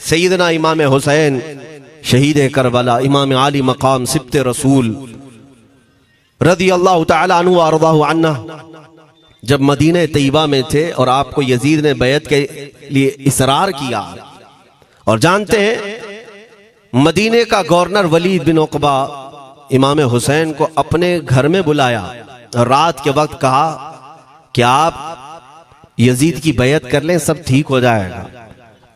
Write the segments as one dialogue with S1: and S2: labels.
S1: सैयदना इमाम हुसैन शहीद करबला, इमाम आली मकाम सिब्ते रसूल रदी अल्लाह तआला अन्हु व अर्ज़ाहु अन्ना, जब मदीने तैयबा में थे और आपको यजीद ने बैत के लिए इसरार किया। और जानते हैं मदीने का गवर्नर वलीद बिन उक़बा इमाम हुसैन को अपने घर में बुलाया और रात के वक्त कहा कि आप यजीद की बैत कर लें, सब ठीक हो जाएगा।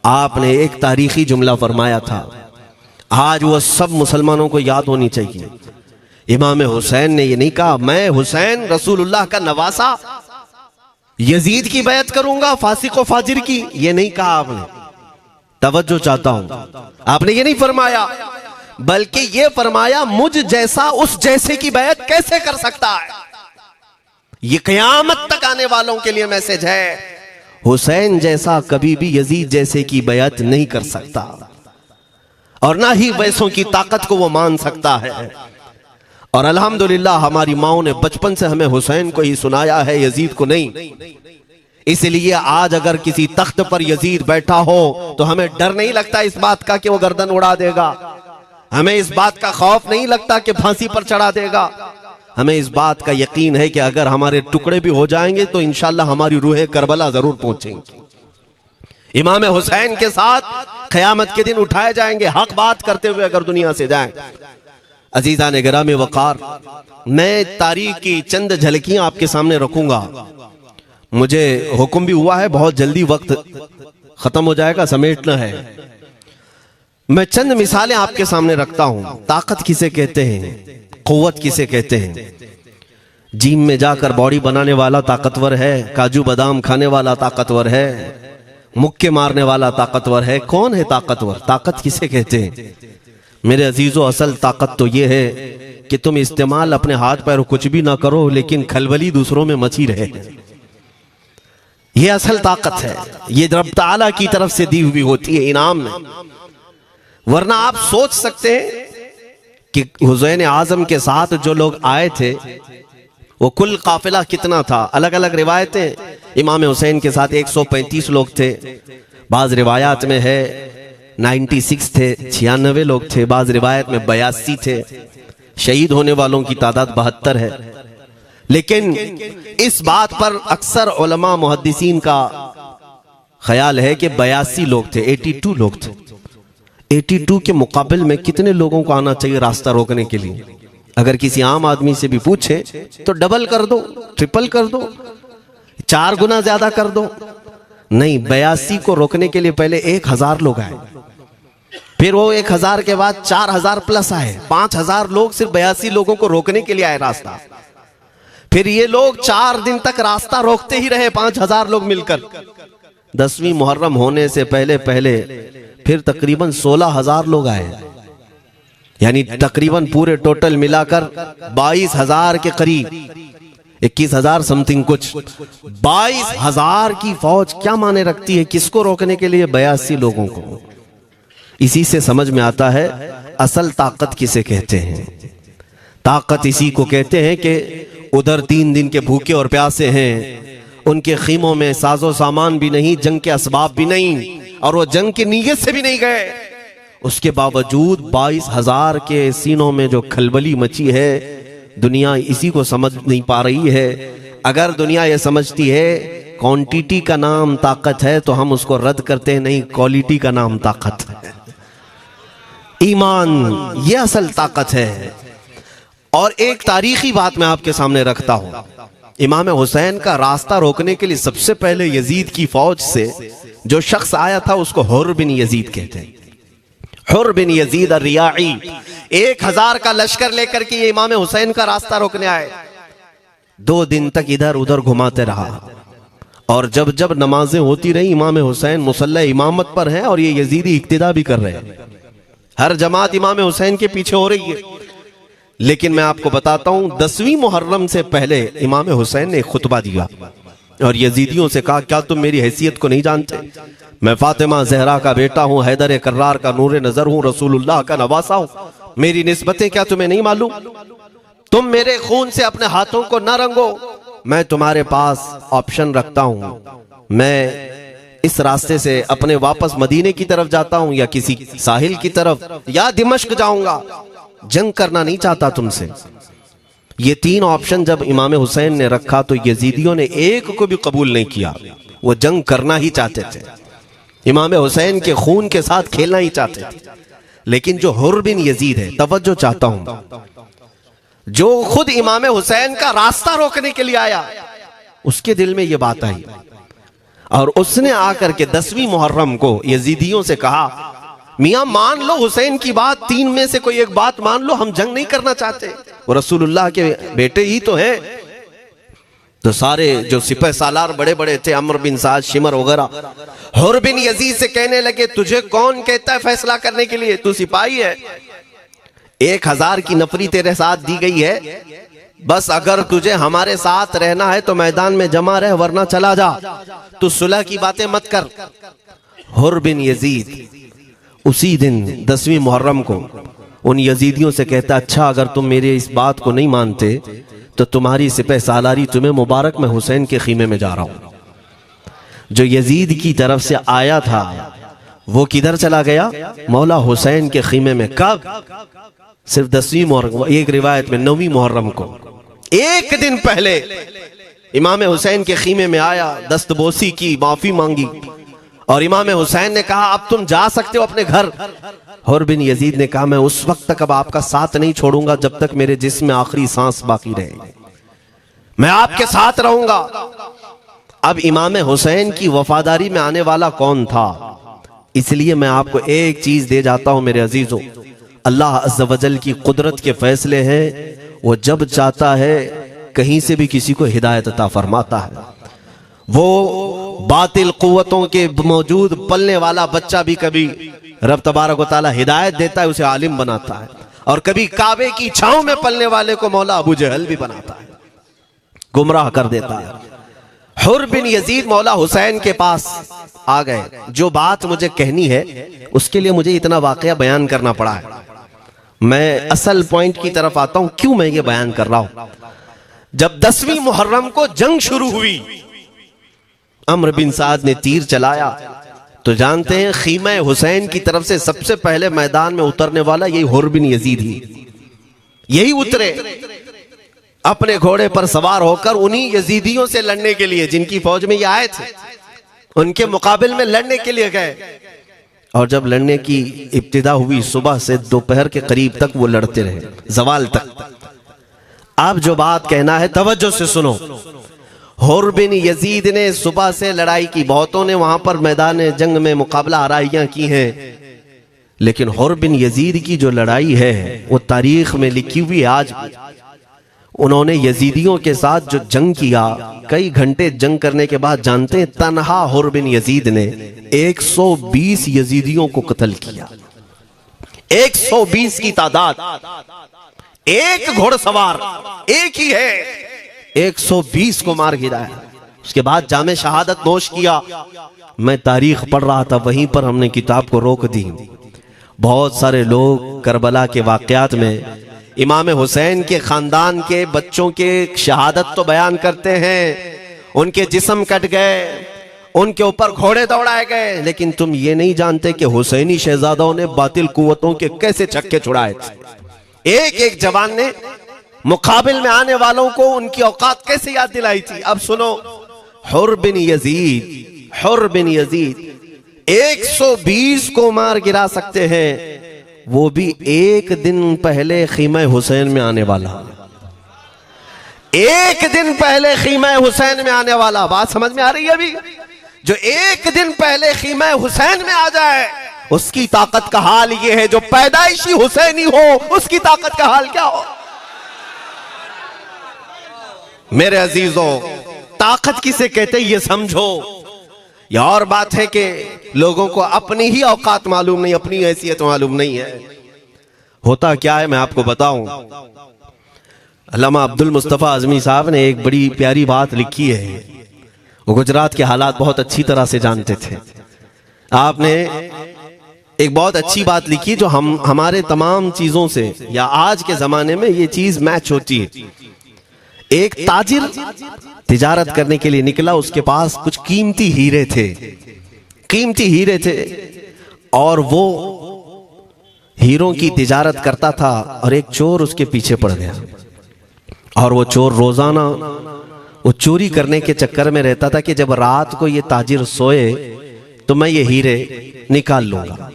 S1: आपने एक तारीखी जुमला फरमाया था, आज वो सब मुसलमानों को याद होनी चाहिए। इमाम हुसैन ने ये नहीं कहा मैं हुसैन रसूलुल्लाह का नवासा यजीद की बैत करूंगा फासिक व फाजिर की, ये नहीं कहा आपने। तवज्जो चाहता हूं, आपने ये नहीं फरमाया, बल्कि ये फरमाया मुझ जैसा उस जैसे की बैत कैसे कर सकता है। ये क़यामत तक आने वालों के लिए मैसेज है, हुसैन जैसा कभी भी यजीद जैसे की बैत नहीं कर सकता और ना ही वैसों की ताकत को वो मान सकता है। और अल्हम्दुलिल्लाह हमारी माओ ने बचपन से हमें हुसैन को ही सुनाया है, यजीद को नहीं। इसलिए आज अगर किसी तख्त पर यजीद बैठा हो तो हमें डर नहीं लगता इस बात का कि वो गर्दन उड़ा देगा, हमें इस बात का खौफ नहीं लगता कि फांसी पर चढ़ा देगा। हमें इस बात का यकीन है कि अगर हमारे टुकड़े भी हो जाएंगे तो इंशाल्लाह हमारी रूह करबला जरूर पहुंचेंगी। इमाम हुसैन के साथ क़यामत के दिन उठाए जाएंगे, हक बात करते हुए अगर दुनिया से जाएं। अजीज़ान गिरामी वक़ार, मैं तारीख की चंद झलकियां आपके सामने रखूंगा। मुझे हुक्म भी हुआ है, बहुत जल्दी वक्त खत्म हो जाएगा, समेटना है। मैं चंद मिसालें आपके सामने रखता हूं। ताकत किसे कहते हैं, कुव्वत किसे कहते हैं। जिम में जाकर बॉडी बनाने वाला ताकतवर है, काजू बादाम खाने वाला ताकतवर है, मुक्के मारने वाला ताकतवर है। कौन है ताकतवर? ताकत किसे कहते हैं? मेरे अजीजों, असल ताकत तो ये है कि तुम इस्तेमाल अपने हाथ पैर कुछ भी ना करो लेकिन खलबली दूसरों में मची रहे। ये असल ताकत है, ये रब ताला की तरफ से दी हुई होती है इनाम में। वरना आप सोच सकते हैं कि हुसैन आजम के साथ जो लोग आए थे वो कुल काफिला कितना था। अलग अलग रिवायतें, इमाम हुसैन के साथ 135 लोग थे, बाज रिवायात में है 96 थे, 96 लोग थे, बाज रिवायत में 82 थे। शहीद होने वालों की तादाद 72 है। लेकिन इस बात पर अक्सर उलमा मुहद्दिसीन का ख्याल है कि 82 लोग थे, 82 लोग थे। 82 के मुकाबिल में कितने लोगों को आना चाहिए रास्ता रोकने के लिए? अगर किसी आम आदमी से भी पूछे तो डबल कर दो, ट्रिपल कर दो, 4 गुना ज्यादा कर दो। नहीं, 82 को रोकने के लिए पहले 1000 लोग आए, फिर वो 1000 के बाद 4000 प्लस आए, 5000 लोग सिर्फ 82 लोगों को रोकने के लिए आए रास्ता। फिर ये लोग 4 दिन तक रास्ता रोकते ही रहे, 5000 लोग मिलकर। 10वीं मुहर्रम होने से पहले पहले फिर तकरीबन 16000 लोग आए, यानी तकरीबन पूरे टोटल मिलाकर 22000 के करीब, 21000 समथिंग कुछ। 22000 की फौज क्या माने रखती है? किसको रोकने के लिए? 82 लोगों को। इसी से समझ में आता है असल ताकत किसे कहते हैं। ताकत इसी को कहते हैं कि उधर 3 दिन के भूखे और प्यासे हैं, उनके खीमों में साजो सामान भी नहीं, जंग के असबाब भी नहीं, और वो जंग की नीयत से भी नहीं गए। उसके बावजूद 22000 के सीनों में जो खलबली मची है, दुनिया इसी को समझ नहीं पा रही है। अगर दुनिया ये समझती है क्वांटिटी का नाम ताकत है तो हम उसको रद्द करते हैं, नहीं, क्वालिटी का नाम ताकत है। ईमान, ये असल ताकत है। और एक तारीखी बात मैं आपके सामने रखता हूं। इमाम हुसैन का रास्ता रोकने के लिए सबसे पहले यजीद की फौज से जो शख्स आया था उसको हुर बिन यजीद कहते हैं। हुर बिन यजीद रियाई 1000 का लश्कर लेकर के ये इमाम हुसैन का रास्ता रोकने आए। 2 दिन तक इधर उधर घुमाते रहा और जब जब नमाजें होती रही, इमाम हुसैन मुसल्ला इमामत पर हैं और ये यजीदी इक्तिदा भी कर रहे हैं। हर जमात इमाम हुसैन के पीछे हो रही है। लेकिन मैं आपको बताता हूं, 10वीं मुहर्रम से पहले इमाम हुसैन ने एक खुतबा दिया और यजीदियों से कहा, क्या तुम मेरी हैसियत को नहीं जानते? मैं फातिमा जहरा का बेटा हूं, हैदर कर्रार का नूरे नजर हूं, रसूलुल्लाह का नवासा हूं। मेरी निस्बतें क्या तुम्हें नहीं मालूम? तुम मेरे खून से अपने हाथों को न रंगो। मैं तुम्हारे पास ऑप्शन रखता हूं, मैं इस रास्ते से अपने वापस मदीने की तरफ जाता हूं या किसी साहिल की तरफ या दिमश्क जाऊंगा, जंग करना नहीं चाहता तुमसे। ये तीन ऑप्शन जब इमाम हुसैन ने रखा तो यजीदियों ने एक को भी कबूल नहीं किया। वो जंग करना ही चाहते थे, इमाम हुसैन के खून के साथ खेलना ही चाहते थे। लेकिन जो हुर बिन यजीद है, तवज्जो चाहता हूं, जो खुद इमाम हुसैन का रास्ता रोकने के लिए आया, उसके दिल में यह बात आई और उसने आकर के 10वीं मुहर्रम को यजीदियों से कहा, मियां मान लो हुसैन की बात, तीन में से कोई एक बात मान लो, हम जंग नहीं करना चाहते, वो रसूलुल्लाह के बेटे ही तो हैं। तो सारे जो सिपह सालार बड़े बड़े थे, अमर बिन साद, शिमर वगैरह, हुर बिन यजीद से कहने लगे, तुझे कौन कहता है फैसला करने के लिए, तू सिपाही है, 1000 की नफरी तेरे साथ दी गई है, बस अगर तुझे हमारे साथ रहना है तो मैदान में जमा रह, वरना चला जा, तू सुलह की बातें मत कर। हुर बिन यजीद उसी दिन 10वीं मुहर्रम को उन यजीदियों से कहता, अच्छा अगर तुम मेरे इस बात को नहीं मानते तो तुम्हारी सिपह सालारी तुम्हें मुबारक, मैं हुसैन के खीमे में जा रहा हूं। जो यजीद की तरफ से आया था वो किधर चला गया? मौला हुसैन के खीमे में। कब? सिर्फ 10वीं मुहर्रम, एक रिवायत में 9वीं मुहर्रम को, एक दिन पहले इमाम हुसैन के खीमे में आया, दस्तबोसी की, माफी मांगी और इमाम हुसैन ने कहा अब तुम जा सकते हो अपने घर। हुर बिन यजीद ने कहा मैं उस वक्त तक अब आपका साथ नहीं छोड़ूंगा जब तक मेरे जिस्म में आखिरी सांस बाकी रहेगी, मैं आपके साथ रहूंगा। अब इमाम हुसैन की वफादारी में आने वाला कौन था? इसलिए मैं आपको एक चीज दे जाता हूं मेरे अजीजों, अल्लाह अज़्ज़ व जल की कुदरत के फैसले हैं, वो जब चाहता है कहीं से भी किसी को हिदायत अता फरमाता है। वो बातिल कुव्वतों के मौजूद पलने वाला बच्चा भी कभी रब तबारक व तआला हिदायत देता है, उसे आलिम बनाता है, और कभी काबे की छांव में पलने वाले को मौला अबू जहल भी बनाता है, गुमराह कर देता है। हुर बिन यजीद मौला हुसैन के पास आ गए। जो बात मुझे कहनी है उसके लिए मुझे इतना वाकया बयान करना पड़ा है। मैं असल पॉइंट की तरफ आता हूं, क्यों मैं ये बयान कर रहा हूं। जब 10वीं मुहर्रम को जंग शुरू हुई, अम्र बिन साद ने तीर चलाया, तो जानते हैं खीमा हुसैन की तरफ से सबसे पहले मैदान में उतरने वाला यही हुर बिन यजीद ही, यही उतरे अपने घोड़े पर सवार होकर उन्हीं यजीदियों से लड़ने के लिए जिनकी फौज में ये आए थे, उनके मुकाबले में लड़ने के लिए गए। और जब लड़ने की इब्तिदा हुई, सुबह से दोपहर के करीब तक वो लड़ते रहे, जवाल तक। अब जो बात कहना है तवज्जो से सुनो। हुर बिन यजीद ने सुबह से लड़ाई की, बहुतों ने वहां पर मैदान जंग में मुकाबला आराइयां की हैं, लेकिन हुर बिन यजीद की जो लड़ाई है वो तारीख में लिखी हुई है। आज उन्होंने यजीदियों के साथ जो जंग किया, कई घंटे जंग करने के बाद, जानते हैं तन्हा हुर बिन यजीद ने 120 यजीदियों को कत्ल किया। 120 की तादाद, एक घोड़सवार एक ही है, 120 को मार गिराया। उसके बाद जामे शहादत नोश किया। मैं तारीख पढ़ रहा था, वहीं पर हमने किताब को रोक दी। बहुत सारे लोग करबला के वाकयात में इमाम हुसैन के खानदान के बच्चों के शहादत तो बयान करते हैं, उनके जिस्म कट गए, उनके ऊपर घोड़े दौड़ाए गए, लेकिन तुम ये नहीं जानते कि हुसैनी शहजादों ने बातिल कुव्वतों के कैसे छक्के छुड़ाए थे। एक एक जवान ने मुकाबिल में आने वालों को उनकी औकात कैसे याद दिलाई थी। अब सुनो, हुर बिन यजीद 120 को मार गिरा सकते हैं, वो भी एक दिन पहले खीमा हुसैन में आने वाला, एक दिन पहले खीमा हुसैन में आने वाला। बात समझ में आ रही है? अभी जो एक दिन पहले खीमा हुसैन में आ जाए, उसकी ताकत का हाल ये है, जो पैदाइशी हुसैनी हो उसकी ताकत का हाल क्या हो। मेरे अजीजों, ताकत किसे कहते ये समझो। यह और बात है कि लोगों को अपनी ही औकात मालूम नहीं, अपनी हैसियत मालूम नहीं है। होता क्या है मैं आपको बताऊं। अल्लामा अब्दुल मुस्तफा आजमी साहब ने एक बड़ी प्यारी बात लिखी है। वो गुजरात के हालात बहुत अच्छी तरह से जानते थे। आपने एक बहुत अच्छी बात लिखी जो हमारे तमाम चीजों से, या आज के जमाने में ये चीज मैच होती है। एक ताजिर तिजारत करने के लिए निकला, उसके पास कुछ कीमती हीरे थे। कीमती हीरे थे और वो हीरों की तिजारत करता था और एक चोर उसके पीछे पड़ गया और वो चोर रोजाना वो चोरी करने के चक्कर में रहता था कि जब रात को ये ताजिर सोए तो मैं ये हीरे निकाल लूंगा।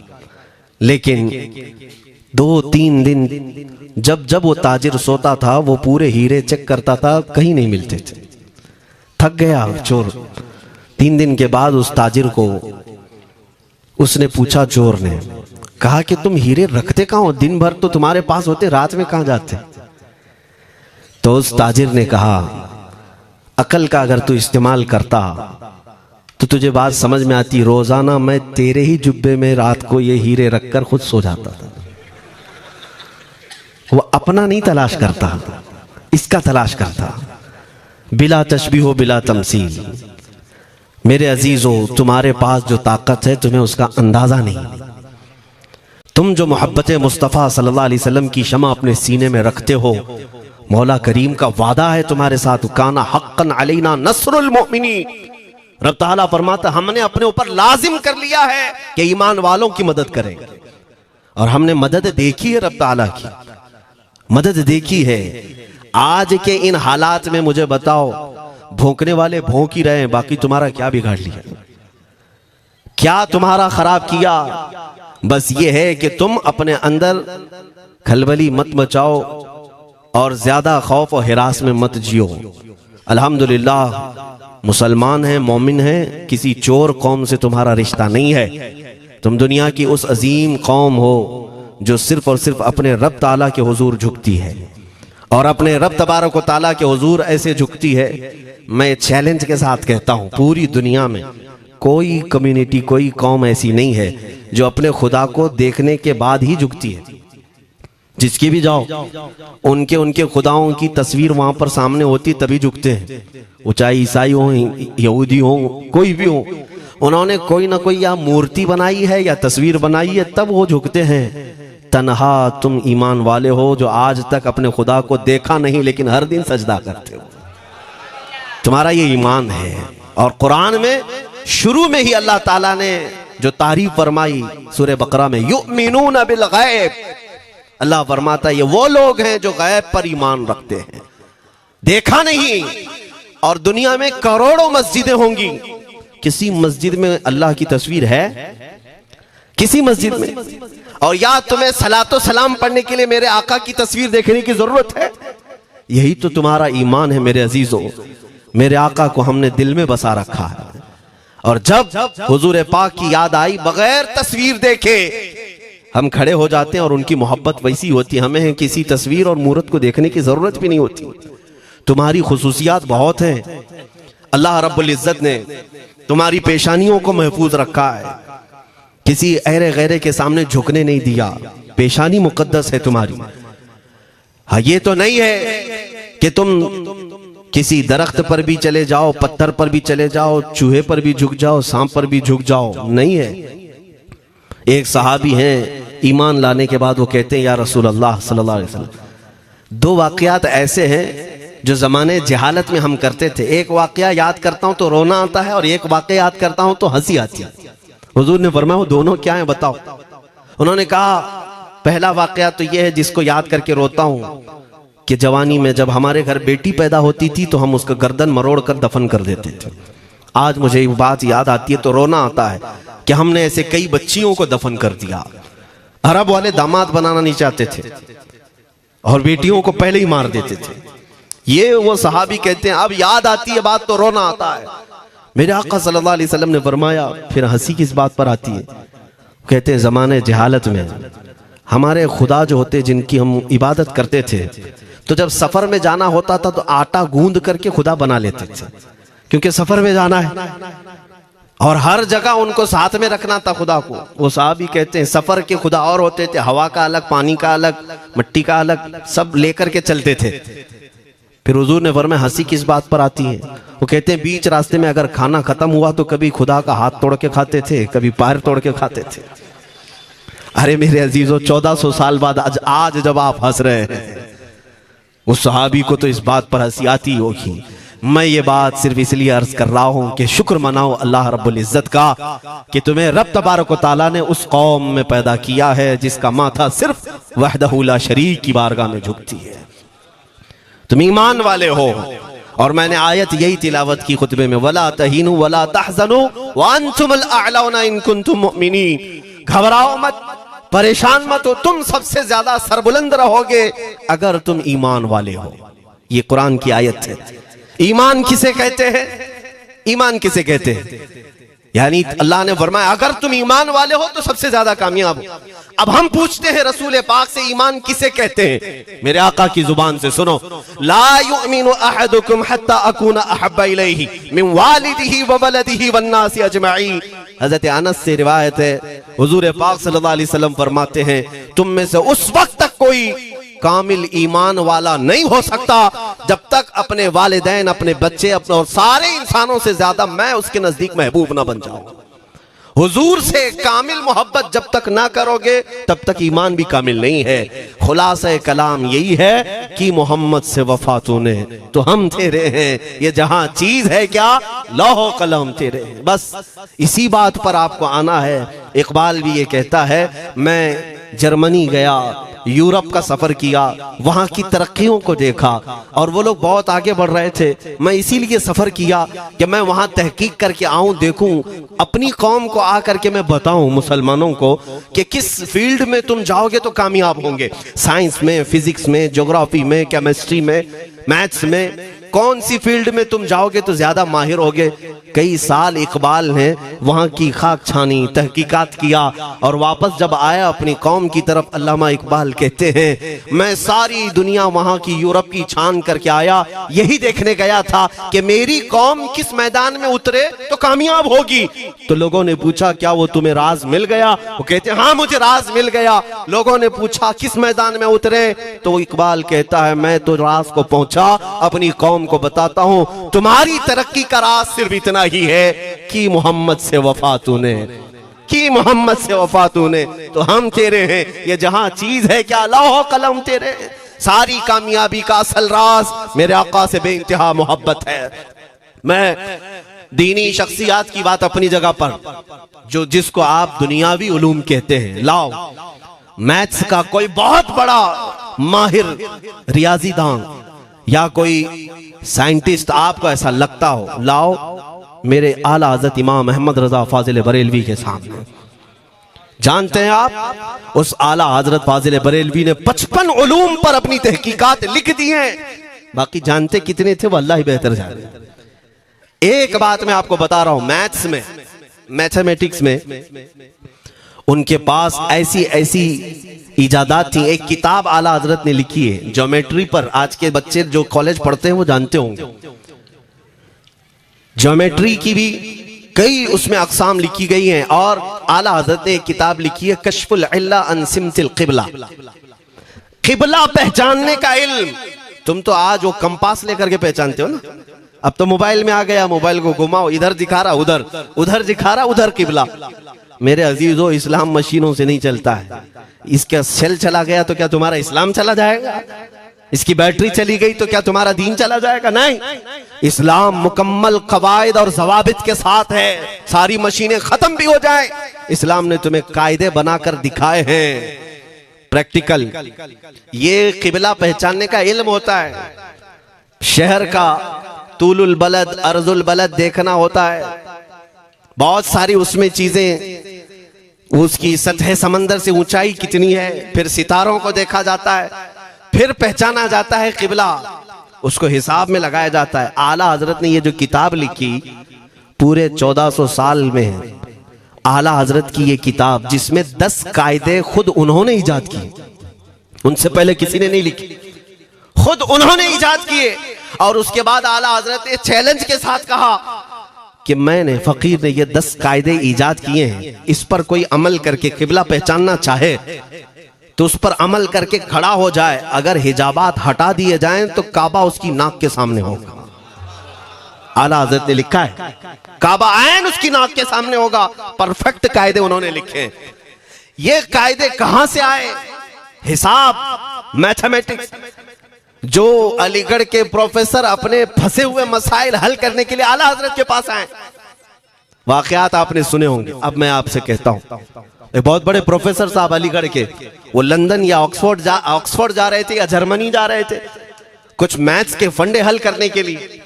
S1: लेकिन 2-3 दिन जब जब वो ताजिर सोता था वो पूरे हीरे चेक करता था, कहीं नहीं मिलते थे। थक गया चोर। 3 दिन के बाद उस ताजिर को उसने पूछा, चोर ने कहा कि तुम हीरे रखते कहाँ हो? दिन भर तो तुम्हारे पास होते, रात में कहाँ जाते? तो उस ताजिर ने कहा, अकल का अगर तू इस्तेमाल करता तो तुझे बात समझ में आती। रोजाना मैं तेरे ही जुब्बे में रात को ये हीरे रखकर खुद सो जाता था। वो अपना नहीं तलाश करता, इसका तलाश करता। बिला तशबीह बिला तमसील। मेरे अजीजों, तुम्हारे पास जो ताकत है तुम्हें उसका अंदाजा नहीं। तुम जो मोहब्बत मुस्तफ़ा सल्लल्लाहु अलैहि वसल्लम की शमा अपने सीने में रखते हो, मौला करीम का वादा है तुम्हारे साथ, काना हक्कन अलैना नस्रुल मोमिनीन। रब ताला फरमाता, हमने अपने ऊपर लाजिम कर लिया है कि ईमान वालों की मदद करें। और हमने मदद देखी है, रब ताला की मदद देखी है। आज के इन हालात में मुझे बताओ, भौंकने वाले भौंक ही रहे हैं, बाकी तुम्हारा क्या बिगाड़ लिया? क्या तुम्हारा खराब किया? बस ये है कि तुम अपने अंदर खलबली मत मचाओ और ज्यादा खौफ और हिरास में मत जियो। अल्हम्दुलिल्लाह मुसलमान हैं, मोमिन हैं, किसी चोर कौम से तुम्हारा रिश्ता नहीं है। तुम दुनिया की उस अजीम कौम हो जो सिर्फ और सिर्फ अपने रब ताला के हुजूर झुकती है और अपने रब तबारक व ताला के हुजूर ऐसे झुकती है। मैं चैलेंज के साथ कहता हूं, पूरी दुनिया में कोई कम्युनिटी, कोई कौम ऐसी नहीं है जो अपने खुदा को देखने के बाद ही झुकती है। जिसकी भी जाओ, उनके खुदाओं की तस्वीर वहां पर सामने होती तभी झुकते हैं। वो चाहे ईसाई हो, यहूदी हो, कोई भी हो, उन्होंने कोई ना कोई या मूर्ति बनाई है या तस्वीर बनाई है, तब वो झुकते हैं। तन्हा तुम ईमान वाले हो जो आज तक अपने खुदा को देखा नहीं लेकिन हर दिन सजदा करते हो, तुम्हारा ये ईमान है। और कुरान में शुरू में ही अल्लाह ताला ने जो तारीफ फरमाई सूरह बकरा में, युमिनून बिल गैब, अल्लाह फरमाता है ये वो लोग हैं जो गैब पर ईमान रखते हैं, देखा नहीं। और दुनिया में करोड़ों मस्जिदें होंगी, किसी मस्जिद में अल्लाह की तस्वीर है? किसी मस्जिद में? और या तुम्हें सलातो सलाम पढ़ने के लिए मेरे आका की तस्वीर देखने की जरूरत है? यही तो तुम्हारा ईमान है मेरे अजीजों। मेरे आका को हमने दिल में बसा रखा है और जब हुजूर पाक की याद आई, बगैर तस्वीर देखे हम खड़े हो जाते हैं और उनकी मोहब्बत वैसी होती है, हमें किसी तस्वीर और मूरत को देखने की जरूरत भी नहीं होती। तुम्हारी खुसूसियात बहुत हैं। अल्लाह रब्बुल इज्जत ने तुम्हारी पेशानियों को महफूज रखा है, किसी अहरे गैरे के सामने झुकने नहीं दिया। पेशानी मुकद्दस है तुम्हारी। हाँ, ये तो नहीं है कि तुम किसी दरख्त पर भी चले जाओ, पत्थर पर भी चले जाओ, चूहे पर भी झुक जाओ, सांप पर भी झुक जाओ, नहीं है। एक सहाबी हैं, ईमान लाने के बाद वो कहते हैं, या रसूल अल्लाह सल्लल्लाहु अलैहि वसल्लम, 2 वाकयात ऐसे हैं जो जमाने जहालत में हम करते थे। एक वाकया याद करता हूं तो रोना आता है और एक वाकया याद करता हूं तो हंसी आती है। हुजूर ने फरमाया, वो दोनों क्या है बताओ? उन्होंने कहा, पहला वाकया तो ये है जिसको याद करके रोता हूं कि जवानी में जब हमारे घर बेटी पैदा होती थी तो हम उसका गर्दन मरोड़ कर दफन कर देते थे। आज मुझे ये बात याद आती है तो रोना आता है कि हमने ऐसे कई बच्चियों को दफन कर दिया। अरब वाले दामाद बनाना नहीं चाहते थे और बेटियों को पहले ही मार देते थे। ये वो सहाबी कहते हैं, अब याद आती है बात तो रोना आता है। मेरे आका सल्लल्लाहु अलैहि वसल्लम ने फरमाया, फिर हंसी किस बात पर आती है? कहते हैं, जमाने जहालत में हमारे खुदा जो होते जिनकी हम इबादत करते थे, तो जब सफर में जाना होता था तो आटा गूंद करके खुदा बना लेते थे, क्योंकि सफर में जाना है और हर जगह उनको साथ में रखना था खुदा को। वो साहबी कहते हैं, सफर के खुदा और होते थे, हवा का अलग, पानी का अलग, मिट्टी का अलग, सब लेकर के चलते थे। फिर हुजूर ने फरमाया, हंसी किस बात पर आती है? वो कहते हैं, बीच रास्ते में अगर खाना खत्म हुआ तो कभी खुदा का हाथ तोड़ के खाते थे, कभी पैर तोड़ के खाते थे। अरे मेरे अजीजों, 1400 साल बाद आज जब आप हंस रहे हैं, उस सहाबी को तो इस बात पर हंसी आती होगी। मैं ये बात सिर्फ इसलिए अर्ज कर रहा हूं कि शुक्र मनाओ अल्लाह रब्बुल इज्जत का कि तुम्हें रब तबारक व तआला ने उस कौम में पैदा किया है जिसका माथा सिर्फ वहदहू ला शरीक की बारगाह में झुकती है। तुम ईमान वाले हो। और मैंने आयत यही तिलावत की खुतबे में, वला तहीनु वला तहज़नु व अंतुमुल अअलौना इन कुंतुम मुमिनीन। घबराओ मत, परेशान मत हो, तुम सबसे ज्यादा सरबुलंद रहोगे अगर तुम ईमान वाले हो। ये कुरान की आयत है। ईमान किसे कहते हैं? ईमान किसे कहते हैं? यानी अल्लाह ने फरमाया अगर तुम ईमान वाले हो तो सबसे ज्यादा कामयाब हो। अब हम पूछते हैं रसूल पाक से, ईमान किसे कहते हैं? मेरे आका की जुबान से सुनो, ला युमिनु अहदुकुम हत्ता अकूना अहब्बा इलैहि मिन वालिदिही व वलदिही वन नासी अजमईन। हजरत अनस से रिवायत है, हुजूर पाक सल्लल्लाहु अलैहि वसल्लम फरमाते हैं तुम में से उस वक्त तक कोई कामिल ईमान वाला नहीं हो सकता जब तक अपने वालिदैन, अपने बच्चे, अपने और सारे इंसानों से ज्यादा मैं उसके नजदीक महबूब ना बन जाऊं। हुजूर से कामिल मोहब्बत जब तक ना करोगे तब तक ईमान भी कामिल नहीं है। खुलासा कलाम यही है कि मोहम्मद से वफा तूने तो हम तेरे हैं, ये जहां चीज है क्या लौह कलम तेरे हैं। बस इसी बात पर आपको आना है। इकबाल भी ये कहता है, मैं जर्मनी गया, यूरोप का सफर किया, वहां की तरक्कियों को देखा और वो लोग बहुत आगे बढ़ रहे थे। मैं इसीलिए सफर किया कि मैं वहां तहकीक करके आऊं, देखूं, अपनी कौम को आकर के मैं बताऊं मुसलमानों को कि किस फील्ड में तुम जाओगे तो कामयाब होंगे। साइंस में, फिजिक्स में, ज्योग्राफी में, केमिस्ट्री में, मैथ्स में, कौन सी फील्ड में तुम जाओगे तो ज्यादा माहिर होगे। कई साल इकबाल ने वहां की खाक छानी, तहकीकात किया और वापस जब आया अपनी कौम की तरफ, अल्लामा इकबाल कहते हैं मैं सारी दुनिया वहां की, यूरोप की छान करके आया, यही देखने गया था कि मेरी कौम किस मैदान में उतरे तो कामयाब होगी। तो लोगों ने पूछा क्या वो तुम्हें राज मिल गया? वो कहते हाँ मुझे राज मिल गया। लोगों ने पूछा किस मैदान में उतरे? तो इकबाल कहता है मैं तो राज को पहुंचा, अपनी कौम को बताता हूं तुम्हारी तरक्की का राज सिर्फ इतना ही है कि मोहम्मद से वफा तूने, कि मोहम्मद से वफा तूने तो हम तेरे हैं। ये जहां चीज है क्या लौह कलम तेरे हैं। सारी कामयाबी का असल राज मेरे आका से बेइंतहा मोहब्बत है। मैं दीनी शख्सियात की बात अपनी जगह पर, जो जिसको आप दुनियावी उलूम कहते हैं, लाओ मैथ्स का कोई बहुत बड़ा माहिर रियाजीदान या कोई साइंटिस्ट आपको ऐसा लगता हो, लाओ मेरे आला हज़रत इमाम अहमद रजा फाजिल बरेलवी के सामने। जानते हैं आप उस आला हजरत फाजिल बरेलवी ने 55 उलूम पर अपनी तहकीकात लिख दी हैं। बाकी जानते कितने थे वो अल्लाह ही बेहतर जाने। एक बात मैं आपको बता रहा हूं, मैथ्स में, मैथमेटिक्स में उनके पास ऐसी ऐसी इजादात थी। एक किताब आला हजरत ने लिखी है ज्योमेट्री पर, आज के बच्चे जो कॉलेज पढ़ते हैं वो जानते होंगे। ज्योमेट्री की भी कई उसमें अकसाम लिखी गई हैं और आला हजरत ने एक किताब लिखी है कश्फुल इल्ला अन सिमतिल क़िबला, क़िबला पहचानने का इल्म। तुम तो आज वो कंपास लेकर के पहचानते हो ना, अब तो मोबाइल में आ गया, मोबाइल को घुमाओ, इधर दिखा रहा उधर, उधर दिखा रहा उधर क़िबला। मेरे अजीजों, इस्लाम मशीनों से नहीं चलता है। इसका सेल चला गया तो क्या तुम्हारा इस्लाम चला जाएगा? इसकी बैटरी चली गई तो क्या तुम्हारा दीन चला जाएगा? नहीं, इस्लाम मुकम्मल कवायद और जवाबित के साथ है। सारी मशीनें खत्म भी हो जाए, इस्लाम ने तुम्हें कायदे बनाकर दिखाए हैं, प्रैक्टिकल। ये क़िबला पहचानने का इल्म होता है। शहर का तूलुल बलद, अर्जुल बलद देखना होता है। बहुत सारी उसमें चीजें, उसकी सतह समंदर से ऊंचाई कितनी है, फिर सितारों को देखा जाता है, फिर पहचाना जाता है क़िबला, उसको हिसाब में लगाया जाता है। आला हजरत ने ये जो किताब लिखी पूरे 1400 साल में है। आला हजरत की ये किताब जिसमें 10 कायदे खुद उन्होंने इजाद किए, उनसे पहले किसी ने नहीं लिखी, खुद उन्होंने इजाद किए। और उसके बाद आला हजरत ने चैलेंज के साथ कहा कि मैंने, फकीर ने ये 10 कायदे इजाद किए हैं, इस पर कोई अमल करके क़िबला पहचानना चाहे तो उस पर अमल करके खड़ा हो जाए। अगर हिजाबात हटा दिए जाएं तो काबा उसकी नाक के सामने होगा। आला हज़रत ने लिखा है काबा ऐन उसकी नाक के सामने होगा। परफेक्ट कायदे उन्होंने लिखे। ये कायदे कहां से आए? हिसाब, मैथमेटिक्स। जो अलीगढ़ के प्रोफेसर अपने फंसे हुए मसाइल हल करने के लिए आला हजरत के पास आए। वाकयात आपने सुने होंगे, अब मैं आपसे कहता हूं। एक बहुत बड़े प्रोफेसर साहब अलीगढ़ के, वो लंदन या ऑक्सफोर्ड जा रहे थे या जर्मनी जा रहे थे कुछ मैथ्स के फंडे हल करने के लिए।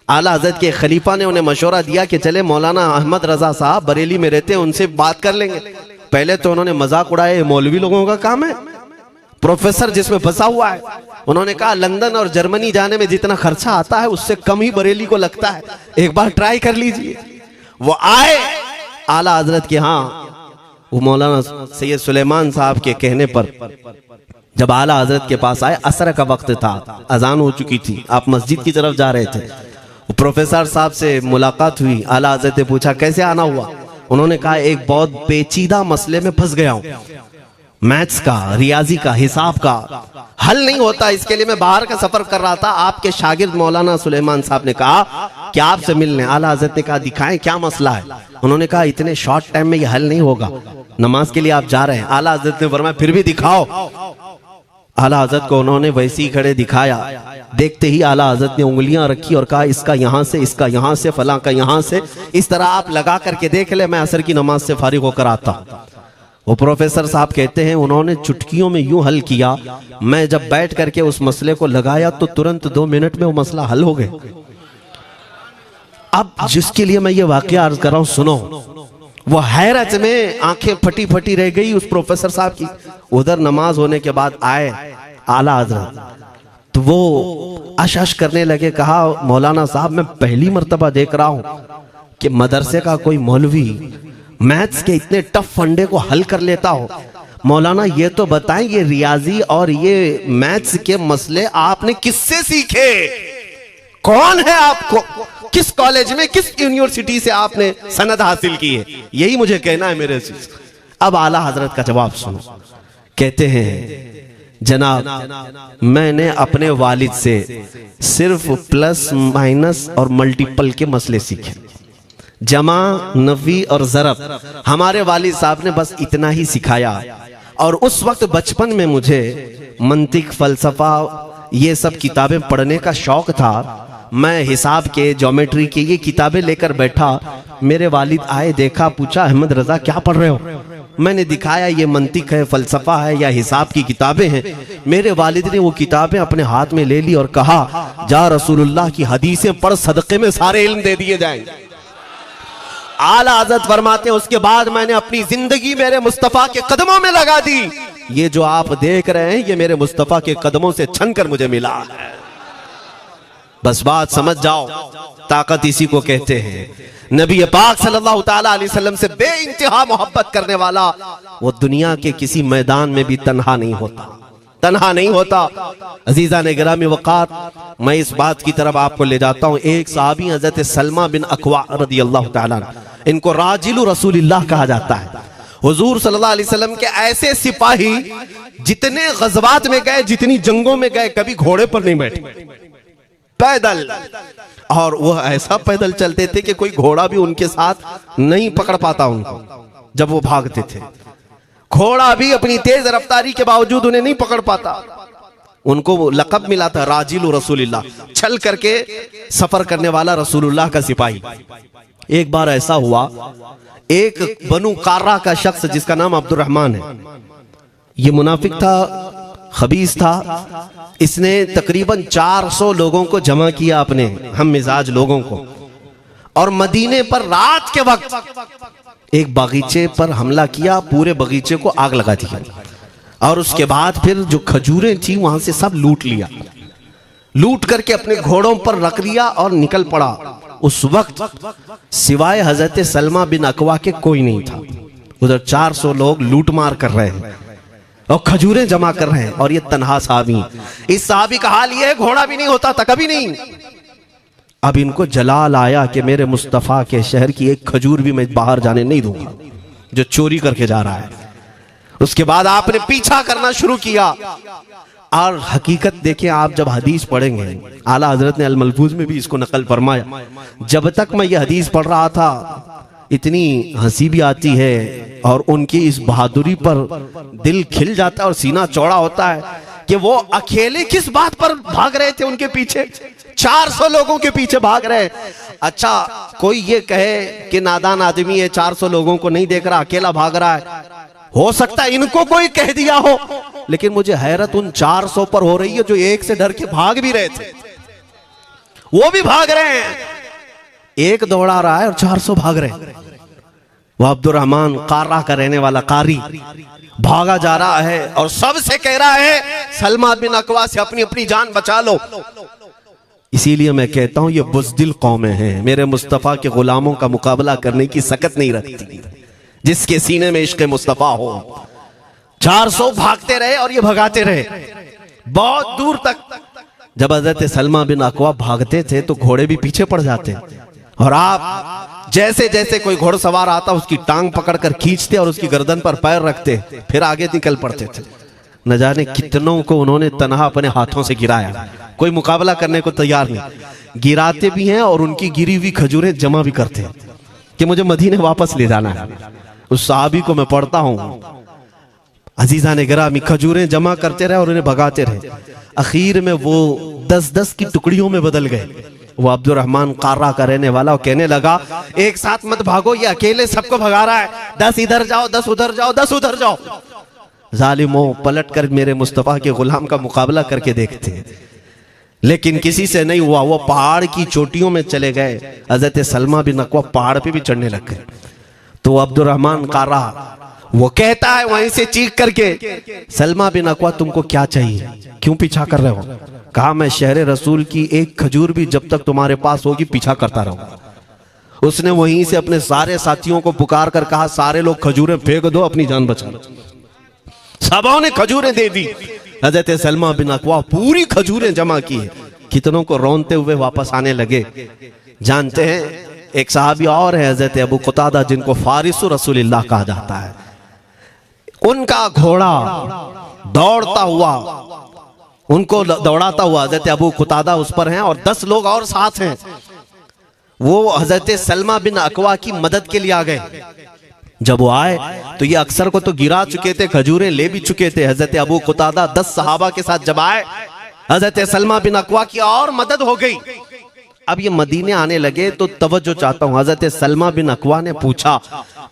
S1: आला हजरत के खलीफा ने उन्हें मशवरा दिया कि चले मौलाना अहमद रजा साहब बरेली में रहते हैं, उनसे बात कर लेंगे। पहले तो उन्होंने मजाक उड़ाया, मौलवी लोगों का काम है, प्रोफेसर जिसमें फंसा हुआ है। उन्होंने कहा लंदन और जर्मनी जाने में जितना खर्चा आता है उससे कम ही बरेली को लगता है, एक बार ट्राई कर लीजिए। वो आए आला हजरत के यहाँ, वो मौलाना सैयद सुलेमान साहब के कहने पर जब आला हजरत के पास आए, असर का वक्त था, अजान हो चुकी थी, आप मस्जिद की तरफ जा रहे थे। प्रोफेसर साहब से मुलाकात हुई, आला हजरत ने पूछा कैसे आना हुआ। उन्होंने कहा एक बहुत पेचीदा मसले में फंस गया हूं, मैथ्स का, रियाजी का, हिसाब का हल नहीं होता, इसके लिए मैं बाहर का सफर कर रहा था। आपके शागिर्द मौलाना सुलेमान साहब ने कहा कि आपसे मिलने। आला हजरत ने कहा दिखाएं क्या मसला है। उन्होंने कहा इतने शॉर्ट टाइम में ये हल नहीं होगा, नमाज के लिए आप जा रहे हैं। आला हजरत ने फरमाया फिर भी दिखाओ। आला हजरत को उन्होंने वैसे ही खड़े दिखाया। देखते ही आला हजरत ने उंगलियां रखी और कहा इसका यहां से, इसका यहां से, फलां का यहां से, इस तरह आप लगा करके देख ले, मैं असर की नमाज से फारिग होकर आता। वो प्रोफेसर साहब कहते हैं उन्होंने चुटकियों में यूं हल किया, मैं जब बैठ करके उस मसले को लगाया तो तुरंत 2 मिनट में वो मसला हल हो गया। अब जिसके लिए मैं ये वाकया अर्ज कर रहा हूं सुनो। वो हैरत में आंखें फटी फटी रह गई उस प्रोफेसर साहब की। उधर नमाज होने के बाद आए आला हजरत, तो वो अश करने लगे। कहा मौलाना साहब मैं पहली मर्तबा देख रहा हूं कि मदरसे का कोई मौलवी मैथ्स के इतने टफ फंडे को हल कर लेता हो। मौलाना ये तो बताएं ये रियाजी और ये मैथ्स के मसले आपने किससे सीखे, कौन है आपको, किस कॉलेज में, किस यूनिवर्सिटी से आपने सनद हासिल की है, यही मुझे कहना है मेरे से। अब आला हजरत का जवाब सुनो। कहते हैं जनाब मैंने अपने वालिद से सिर्फ प्लस माइनस और मल्टीपल के मसले सीखे, जमा नफी और ज़रब हमारे वालिद साहब ने बस इतना ही सिखाया। और उस वक्त बचपन में मुझे मंतिक, फलसफा, ये सब किताबें पढ़ने का शौक था। मैं हिसाब के, ज्योमेट्री की ये किताबें लेकर बैठा। मेरे वालिद आए, देखा, पूछा अहमद रजा क्या पढ़ रहे हो। मैंने दिखाया ये मंतिक है, फलसफा है या हिसाब की किताबें हैं। मेरे वालिद ने वो किताबें अपने हाथ में ले ली और कहा जा रसूलुल्लाह की हदीसें पढ़, सदक़े में सारे इल्म दे दिए जाएंगे। आला हज़रत फरमाते हैं उसके बाद मैंने अपनी जिंदगी मेरे मुस्तफा के कदमों में लगा दी। ये जो आप देख रहे हैं ये मेरे मुस्तफा के कदमों से छनकर मुझे मिला है। बस बात समझ जाओ, ताकत इसी को कहते हैं। नबी पाक सल्लल्लाहु ताला अलैहि वसल्लम से बेइंतहा मोहब्बत करने वाला वो दुनिया के किसी मैदान में भी तन्हा नहीं होता, तन्हा नहीं होता। अजीजा ने गिरामी वक़ार, मैं इस बात की तरफ आपको ले जाता हूँ। एक सहाबी हजरत सलमा बिन अक्वा रदियल्लाहु ताला, इनको राजिलु रसूलिल्लाह कहा जाता है। हुजूर सल्लल्लाहु अलैहि वसल्लम के ऐसे सिपाही जितने गज़वात में गए, जितनी जंगों में गए, कभी घोड़े पर नहीं बैठे, पैदल। और वह ऐसा पैदल चलते थे कि कोई घोड़ा भी उनके साथ नहीं पकड़ पाता उनको जब वो भागते थे। घोड़ा भी अपनी तेज रफ्तारी के बावजूद उन्हें नहीं पकड़ पाता। उनको लक़ब मिला था राजिलु रसूलिल्लाह, चल करके सफर करने वाला रसूलुल्लाह का सिपाही। एक बार ऐसा हुआ, एक बनु कार्रा का शख्स जिसका नाम अब्दुर्रहमान है, ये मुनाफिक था, खबीस था। इसने तकरीबन 400 लोगों को जमा किया, अपने हम मिजाज लोगों को, और मदीने पर रात के वक्त एक बगीचे पर हमला किया, पूरे बगीचे को आग लगा दिया। और उसके बाद फिर जो खजूरें थी वहां से सब लूट लिया, लूट करके अपने घोड़ों पर रख लिया और निकल पड़ा। उस वक्त सिवाय हजरत सलमा बिन अकवा के कोई नहीं था। उधर 400 लोग लूट मार कर रहे हैं और खजूरें जमा कर रहे हैं, और ये तन्हा साहबी। इस साहबी का हाल ये है, घोड़ा भी नहीं होता था कभी नहीं। अब इनको जलाल आया कि मेरे मुस्तफ़ा के शहर की एक खजूर भी मैं बाहर जाने नहीं दूंगा जो चोरी करके जा रहा है। उसके बाद आपने पीछा करना शुरू किया। और हकीकत देखें आप, जब हदीस पढ़ेंगे, आला हजरत ने अल मलफूज में भी इसको नकल फरमाया। जब तक मैं ये हदीस पढ़ रहा था इतनी हंसी भी आती है और उनकी इस बहादुरी पर दिल खिल जाता है और सीना चौड़ा होता है कि वो अकेले किस बात पर भाग रहे थे, उनके पीछे 400 लोगों के पीछे भाग रहे। अच्छा, कोई ये कहे कि नादान आदमी है, 400 लोगों को नहीं देख रहा, अकेला भाग रहा है, हो सकता है इनको कोई कह दिया हो, लेकिन मुझे हैरत उन 400 पर हो रही है जो एक से डर के भाग भी रहे थे। वो भी भाग रहे हैं, एक दौड़ा रहा है और 400 भाग रहे हैं। वो अब्दुर्रहमान कारा का रहने वाला कारी भागा जा रहा है और सबसे कह रहा है सलमा बिन अकवा से अपनी अपनी जान बचा लो। इसीलिए मैं कहता हूं ये बुज़दिल कौमें हैं, मेरे मुस्तफा के गुलामों का मुकाबला करने की सकत नहीं रखती जिसके सीने में इश्क़ मुस्तफा हो। 400 भागते रहे और ये भगाते रहे बहुत दूर तक। जब हजरत सलमा बिन अकवा भागते थे तो घोड़े भी पीछे पड़ जाते, और आप जैसे जैसे कोई घोड़सवार आता उसकी टांग पकड़कर खींचते और उसकी गर्दन पर पैर रखते, फिर आगे निकल पड़ते थे। न जाने कितनों को उन्होंने तनहा अपने हाथों से गिराया, कोई मुकाबला करने को तैयार नहीं। गिराते भी हैं और उनकी गिरी हुई खजूरें जमा भी करते हैं कि मुझे मदीने वापस ले जाना है। उस सहाबी को मैं पढ़ता हूं, अजीजा ने गिरामी खजूरें जमा करते रहे और उन्हें भगाते रहे। आखिर में वो 10-10 की टुकड़ियों में बदल गए। वो अब्दुर्रहमान कारा का रहने वाला कहने लगा एक साथ मत भागो, ये अकेले सबको भगा रहा है, 10 इधर जाओ, 10 उधर जाओ, 10 उधर जाओ। जालिमों, पलट कर मेरे मुस्तफा के गुलाम का मुकाबला करके देखते, लेकिन किसी से नहीं हुआ। वो पहाड़ की चोटियों में चले गए। हजरत सलमा बिन अकवा पहाड़ पे भी चढ़ने लग गए। तो अब्दुर्रहमान कारा वो कहता है वहीं से चीख करके, सलमा बिन अकवा तुमको क्या चाहिए, क्यों पीछा कर रहे हो? कहा मैं शहर रसूल की एक खजूर भी जब तक तुम्हारे पास होगी पीछा करता रहूंगा। उसने वहीं से अपने सारे साथियों को पुकार कर कहा सारे लोग खजूरें फेंक दो, अपनी जान बचा लो। सबों ने खजूरें दे दी। हजरत सलमा बिन अकवा पूरी खजूरें जमा की है, कितनों को रोनते हुए वापस आने लगे। जानते हैं एक सहाबी और है हजरत अबू कुतादा, जिनको फारिसु रसूलिल्लाह कहा जाता है। उनका घोड़ा दौड़ता हुआ, उनको दौड़ाता हुआ हजरत अबू कुतादा उस पर हैं और 10 लोग और साथ हैं। वो हजरत सलमा बिन अकवा की मदद के लिए आ गए। जब वो आए तो ये अक्सर को तो गिरा चुके थे, खजूरें ले भी चुके थे। हजरत अबू कुतादा 10 सहाबा के साथ जब आए, हजरत सलमा बिन अकवा की और मदद हो गई। अब ये मदीने आने लगे तो तवज्जो चाहता हूं। हजरत सलमा बिन अकवा ने पूछा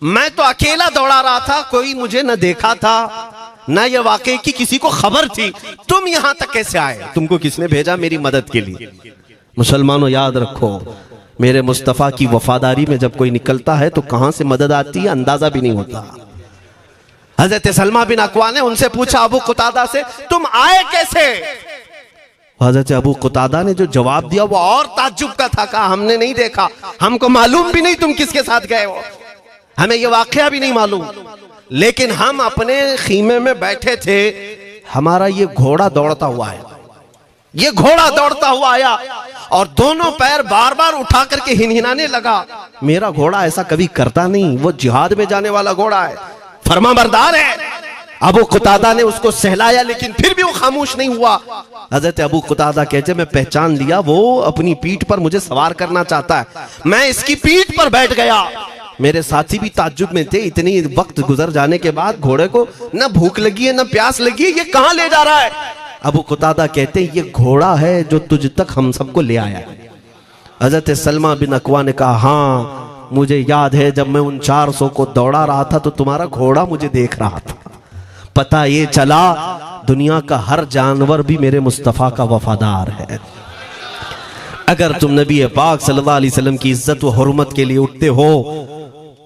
S1: मैं तो अकेला दौड़ा रहा था, कोई मुझे न देखा था न ये वाकई की किसी को खबर थी, तुम यहां तक कैसे आए? तुमको किसने भेजा मेरी मदद के लिए? मुसलमानों याद रखो, मेरे मुस्तफा की वफादारी में जब कोई निकलता है तो कहां से मदद आती है अंदाजा भी नहीं होता। हजरत सलमा बिन अकवा ने उनसे पूछा अबू कुतादा से तुम आए कैसे? हजरत अबू कुतादा ने जो जवाब दिया वो और ताज्जुब का था। कहा हमने नहीं देखा, हमको मालूम भी नहीं तुम किसके साथ गए हो, हमें ये वाकया भी नहीं मालूम, लेकिन हम अपने खीमे में बैठे थे, हमारा ये घोड़ा दौड़ता हुआ है, ये घोड़ा दौड़ता हुआ आया और दोनों पैर बार बार उठा करके हिनहिनाने लगा। मेरा घोड़ा ऐसा कभी करता नहीं, वो जिहाद में जाने वाला घोड़ा है, फरमाबरदार है। अबू कुतादा ने उसको सहलाया लेकिन फिर भी वो खामोश नहीं हुआ। हजरत अबू कुतादा कहते मैं पहचान लिया, वो अपनी पीठ पर मुझे सवार करना चाहता है। मैं इसकी पीठ पर बैठ गया। मेरे साथी भी ताज्जुब में थे, इतनी वक्त गुजर जाने के बाद घोड़े को न भूख लगी है न प्यास लगी है, ये कहां ले जा रहा है? अबू कुतादा कहते ये घोड़ा है जो तुझ तक हम सबको ले आया। हजरत सलमा बिन अकवा ने कहा हाँ मुझे याद है, जब मैं उन 400 को दौड़ा रहा था तो तुम्हारा घोड़ा मुझे देख रहा था। पता ये चला दुनिया का हर जानवर भी मेरे मुस्तफा का वफादार है। अगर तुम नबी पाक सल्लल्लाहु अलैहि वसल्लम की इज्जत व हुर्मत के लिए उठते हो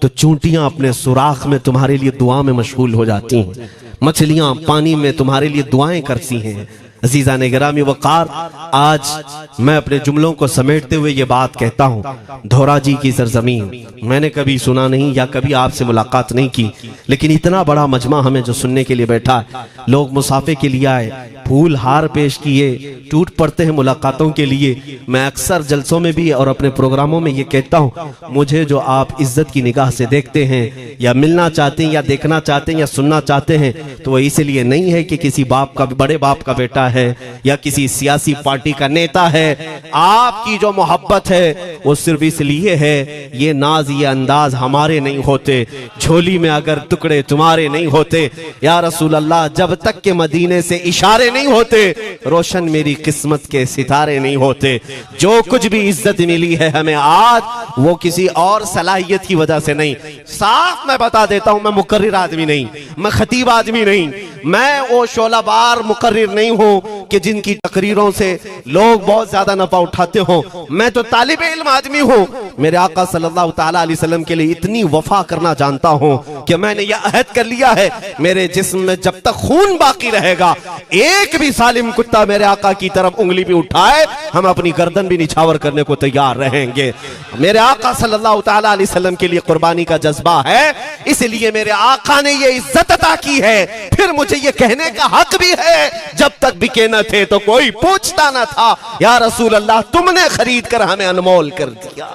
S1: तो चूंटियां अपने सुराख में तुम्हारे लिए दुआ में मशगूल हो जाती हैं, मछलियां पानी में तुम्हारे लिए दुआएं करती हैं। अजीजा ने गिरामी वकार, आज मैं अपने जुमलों को समेटते हुए ये बात कहता हूँ, धोरा जी की सरजमीन मैंने कभी सुना नहीं या कभी आपसे मुलाकात नहीं की, लेकिन इतना बड़ा मजमा हमें जो सुनने के लिए बैठा है, लोग मुसाफे के लिए आए, फूल हार पेश किए, टूट पड़ते हैं मुलाकातों के लिए। मैं अक्सर जलसों में भी और अपने प्रोग्रामों में ये कहता हूँ, मुझे जो आप इज्जत की निगाह से देखते हैं या मिलना चाहते हैं या देखना चाहते हैं या सुनना चाहते हैं, तो वह इसलिए नहीं है कि किसी बाप का बड़े बाप का बेटा है या किसी सियासी पार्टी का नेता है, आपकी जो मोहब्बत है वो सिर्फ इसलिए है, ये नाज ये अंदाज हमारे नहीं होते, झोली में अगर टुकड़े तुम्हारे नहीं होते या रसूल अल्लाह, जब तक के मदीने से इशारे नहीं होते रोशन मेरी किस्मत के सितारे नहीं होते। जो कुछ भी इज्जत मिली है हमें आज, वो किसी और सलाहियत की वजह से नहीं। साफ मैं बता देता हूं, मैं मुकर्रिर आदमी नहीं, मैं खतीब आदमी नहीं, मैं वो शोलाबार मुकर्रिर नहीं हूं कि जिनकी तकरीरों से लोग बहुत ज्यादा नफा उठाते हो। मैं तो तालिब इल्म आदमी हूं। मेरे आका सल्लल्लाहु तआला अलैहि वसल्लम के लिए इतनी वफा करना जानता हूं कि मैंने यह अहद कर लिया है, मेरे जिस्म में जब तक खून बाकी रहेगा, एक भी सालिम कुत्ता मेरे आका की तरफ उंगली भी उठाए, हम अपनी गर्दन भी निछावर करने को तैयार रहेंगे। मेरे आका सल्लल्लाहु तआला अलैहि वसल्लम के लिए कुर्बानी का जज्बा है, इसलिए मेरे आका ने ये इज्जत अता की है। फिर मुझे ये कहने का हक भी है, जब तक बिके न थे तो कोई पूछता न था, या रसूल अल्लाह तुमने खरीद कर हमें अनमोल कर दिया।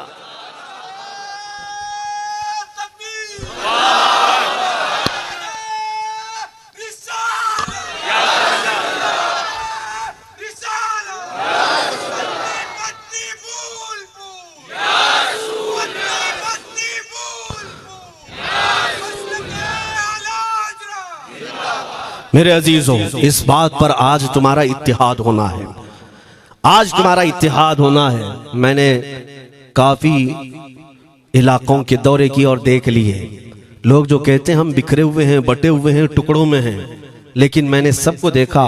S1: मेरे अजीजों, इस बात पर आज तुम्हारा इत्तिहाद होना है, आज तुम्हारा इत्तिहाद होना है। मैंने काफी इलाकों के दौरे किए और देख लिए, लोग जो कहते हैं हम बिखरे हुए हैं, बटे हुए हैं, टुकड़ों में हैं, लेकिन मैंने सबको देखा,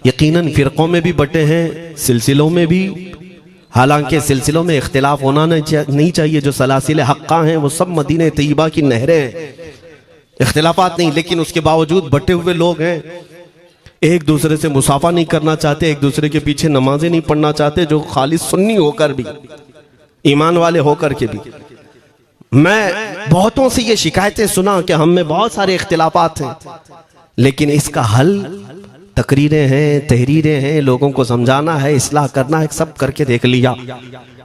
S1: यकीनन फिरकों में भी बटे हैं, सिलसिलों में भी। हालांकि सिलसिलों में इख्तिलाफ होना नहीं चाहिए, जो सलासिल हक्का हैं वो सब मदीने तैयबा की नहरें हैं, इख्तिलाफात नहीं, लेकिन उसके बावजूद बटे हुए लोग हैं, एक दूसरे से मुसाफा नहीं करना चाहते, एक दूसरे के पीछे नमाजें नहीं पढ़ना चाहते, जो खालिस सुन्नी होकर भी, ईमान वाले होकर के भी। मैं बहुतों से ये शिकायतें सुना कि हम में बहुत सारे इख्तिलाफात हैं, लेकिन इसका हल तकरीरें हैं, तहरीरें हैं, लोगों को समझाना है, इस्लाह करना है, सब करके देख लिया।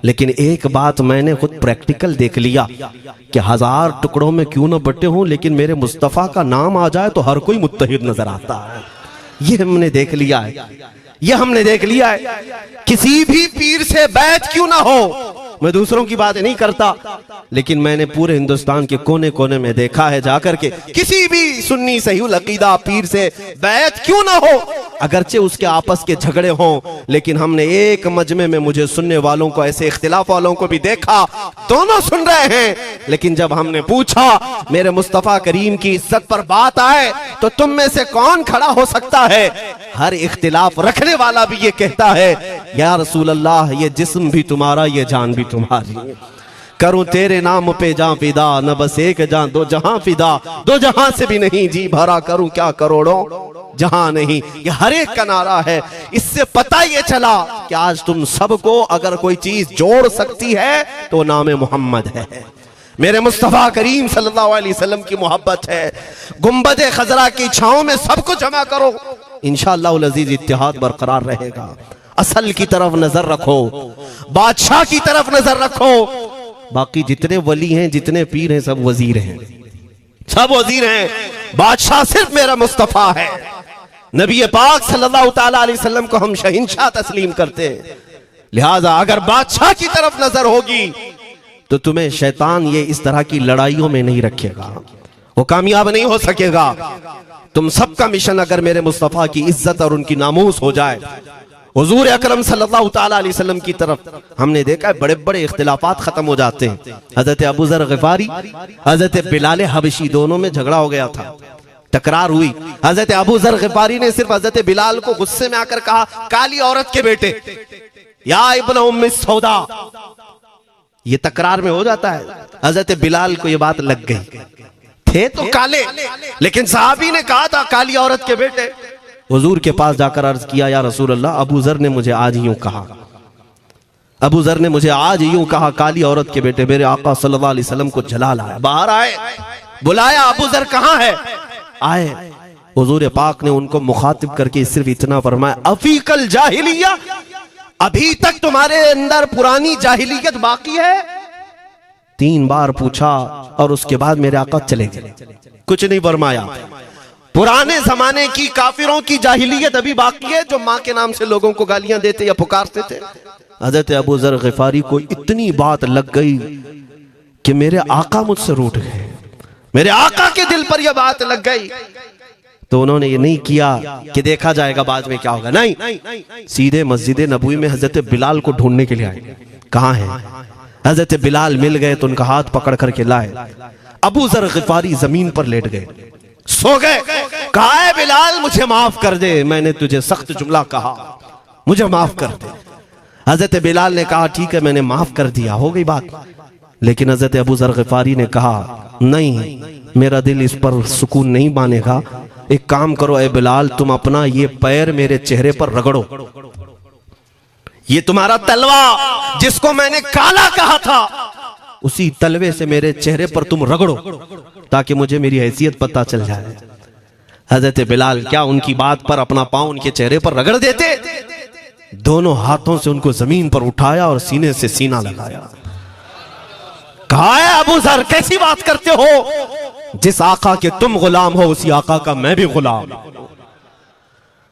S1: लेकिन एक बात मैंने खुद प्रैक्टिकल देख लिया कि 1000 टुकड़ों में क्यों ना बटे हों, लेकिन मेरे मुस्तफ़ा का नाम आ जाए तो हर कोई मुत्तहिद नजर आता है। ये हमने देख लिया है, ये हमने देख लिया है। किसी भी पीर से बैत क्यों ना हो, मैं दूसरों की बात नहीं करता, लेकिन मैंने पूरे हिंदुस्तान के कोने कोने में देखा है जाकर के, किसी भी सुन्नी सहीहुल अकीदा पीर से बैत क्यों ना हो, अगरचे उसके आपस के झगड़े हों, लेकिन हमने एक मजमे में मुझे सुनने वालों को, ऐसे इख्तिलाफ वालों को भी देखा, दोनों सुन रहे हैं, लेकिन जब हमने पूछा मेरे मुस्तफा करीम की इज्जत पर बात आए तो तुम में से कौन खड़ा हो सकता है, हर इख्तिलाफ रखने वाला भी ये कहता है, या रसूल अल्लाह ये जिस्म भी तुम्हारा, ये जान भी तुम्हारी, करूं तेरे नाम पे जान फिदा, न बस एक जान दो जहां फिदा, दो जहां से भी नहीं जी भरा, करूं क्या करोड़ों जहां नहीं। ये हर एक का नारा है। इससे पता ये चला कि आज तुम सबको अगर कोई चीज जोड़ सकती है तो नाम मोहम्मद है, मेरे मुस्तफा करीम सल्लल्लाहु अलैहि वसल्लम की मोहब्बत है। गुंबद खजरा की छांव में सबको जमा करो, इंशाअल्लाह अजीज इत्तिहाद बरकरार रहेगा। असल की तरफ नजर रखो, बादशाह की तरफ नजर रखो, बाकी जितने वली हैं, जितने पीर हैं, सब वजीर हैं, सब वजीर हैं, बादशाह सिर्फ मेरा मुस्तफा है। नबी पाक सल्लल्लाहु ताला अलैहि वसल्लम को हम शहंशाह तस्लीम करते हैं, लिहाजा अगर बादशाह की तरफ नजर होगी तो तुम्हें शैतान ये इस तरह की लड़ाइयों में नहीं रखेगा, वो कामयाब नहीं हो सकेगा। तुम सबका मिशन अगर मेरे मुस्तफा की इज्जत और उनकी नामूस हो जाए, हुजूर अकरम सल्लल्लाहु ताला अलैहि वसल्लम की तरफ हमने देखा है बड़े बड़े इख्तिलाफात खत्म हो जाते हैं। हजरत अबू ज़र ग़िफ़ारी, हजरत बिलाल हबशी, दोनों में झगड़ा हो गया था, तकरार हुई। हजरत अबू ज़र ग़िफ़ारी ने सिर्फ हजरत बिलाल को गुस्से में आकर कहा, काली औरत के बेटे, या इब्न उम्मी सौदा, ये तकरार में हो जाता है। हजरत बिलाल को ये बात लग गई, थे तो काले, लेकिन साहबी ने कहा था काली औरत के बेटे। हुजूर के पास जाकर अर्ज किया, या रसूल अल्लाह, अबू ज़र ने मुझे आज यूं कहा, अबू ज़र ने मुझे आज यूं कहा, काली औरत के बेटे। मेरे आका सल्लल्लाहु अलैहि वसल्लम को जला लाया, बाहर आए, बुलाया, अबू ज़र कहाँ है? आए। हुजूर पाक ने उनको मुखातिब करके सिर्फ इतना फरमाया, अफीकल जाहिलिया, अभी तक तुम्हारे अंदर पुरानी जाहिलियत बाकी है? 3 बार पूछा और उसके बाद मेरे आका चले गए, कुछ नहीं फरमाया। पुराने जमाने की काफिरों की जाहिलियत अभी बाकी है, जो माँ के नाम से लोगों को गालियां देते या पुकारते थे। हजरत अबू जर गिफारी को इतनी बात लग गई कि मेरे आका मुझसे रूठ गए, मेरे आका के दिल पर यह बात लग गई। तो उन्होंने ये नहीं किया कि देखा जाएगा बाद में क्या होगा, नहीं, सीधे मस्जिद नबवी में हजरत बिलाल को ढूंढने के लिए आए। कहाँ है? हजरत बिलाल मिल गए तो उनका हाथ पकड़ करके लाए। अबू जर गिफारी जमीन पर लेट गए, सो गए। कहा है बिलाल मुझे माफ कर दे, मैंने तुझे सख्त जुमला कहा, मुझे माफ कर दे। हजरत बिलाल ने कहा ठीक है मैंने माफ कर दिया, हो गई बात। लेकिन हजरत अबू जर गिफारी ने कहा नहीं, मेरा दिल इस पर सुकून नहीं मानेगा। एक काम करो ए बिलाल, तुम अपना ये पैर मेरे चेहरे पर रगड़ो, ये तुम्हारा तलवा जिसको मैंने काला कहा था उसी तलवे से मेरे चेहरे पर तुम रगड़ो ताकि मुझे मेरी हैसियत पता चल जाए। हजरत बिलाल क्या उनकी बात पर अपना पांव उनके चेहरे पर रगड़ देते, दोनों हाथों से उनको जमीन पर उठाया और सीने से सीना लगाया। कहा है अबू जर कैसी बात करते हो, जिस आका के तुम गुलाम हो उसी आका का मैं भी गुलाम।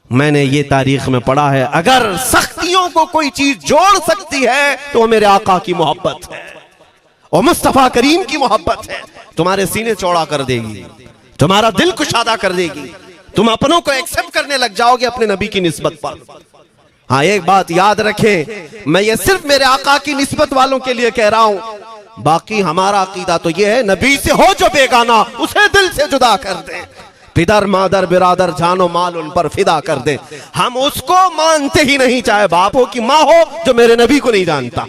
S1: मैंने ये तारीख में पढ़ा है, अगर सख्तियों को कोई चीज जोड़ सकती है तो वो मेरे आका की मोहब्बत है और मुस्तफा करीम की मोहब्बत है। तुम्हारे सीने चौड़ा कर देगी, तुम्हारा दिल कुशादा कर देगी, तुम अपनों को एक्सेप्ट करने लग जाओगे अपने नबी की निस्बत पर। हाँ एक बात याद रखें, मैं ये सिर्फ मेरे आका की निस्बत वालों के लिए कह रहा हूं, बाकी हमारा अकीदा तो ये है नबी से हो जो बेगाना उसे दिल से जुदा कर दे, पिदर मादर बिरादर जानो माल उन पर फिदा कर दे। हम उसको मानते ही नहीं, चाहे बाप हो कि माँ हो, जो मेरे नबी को नहीं जानता,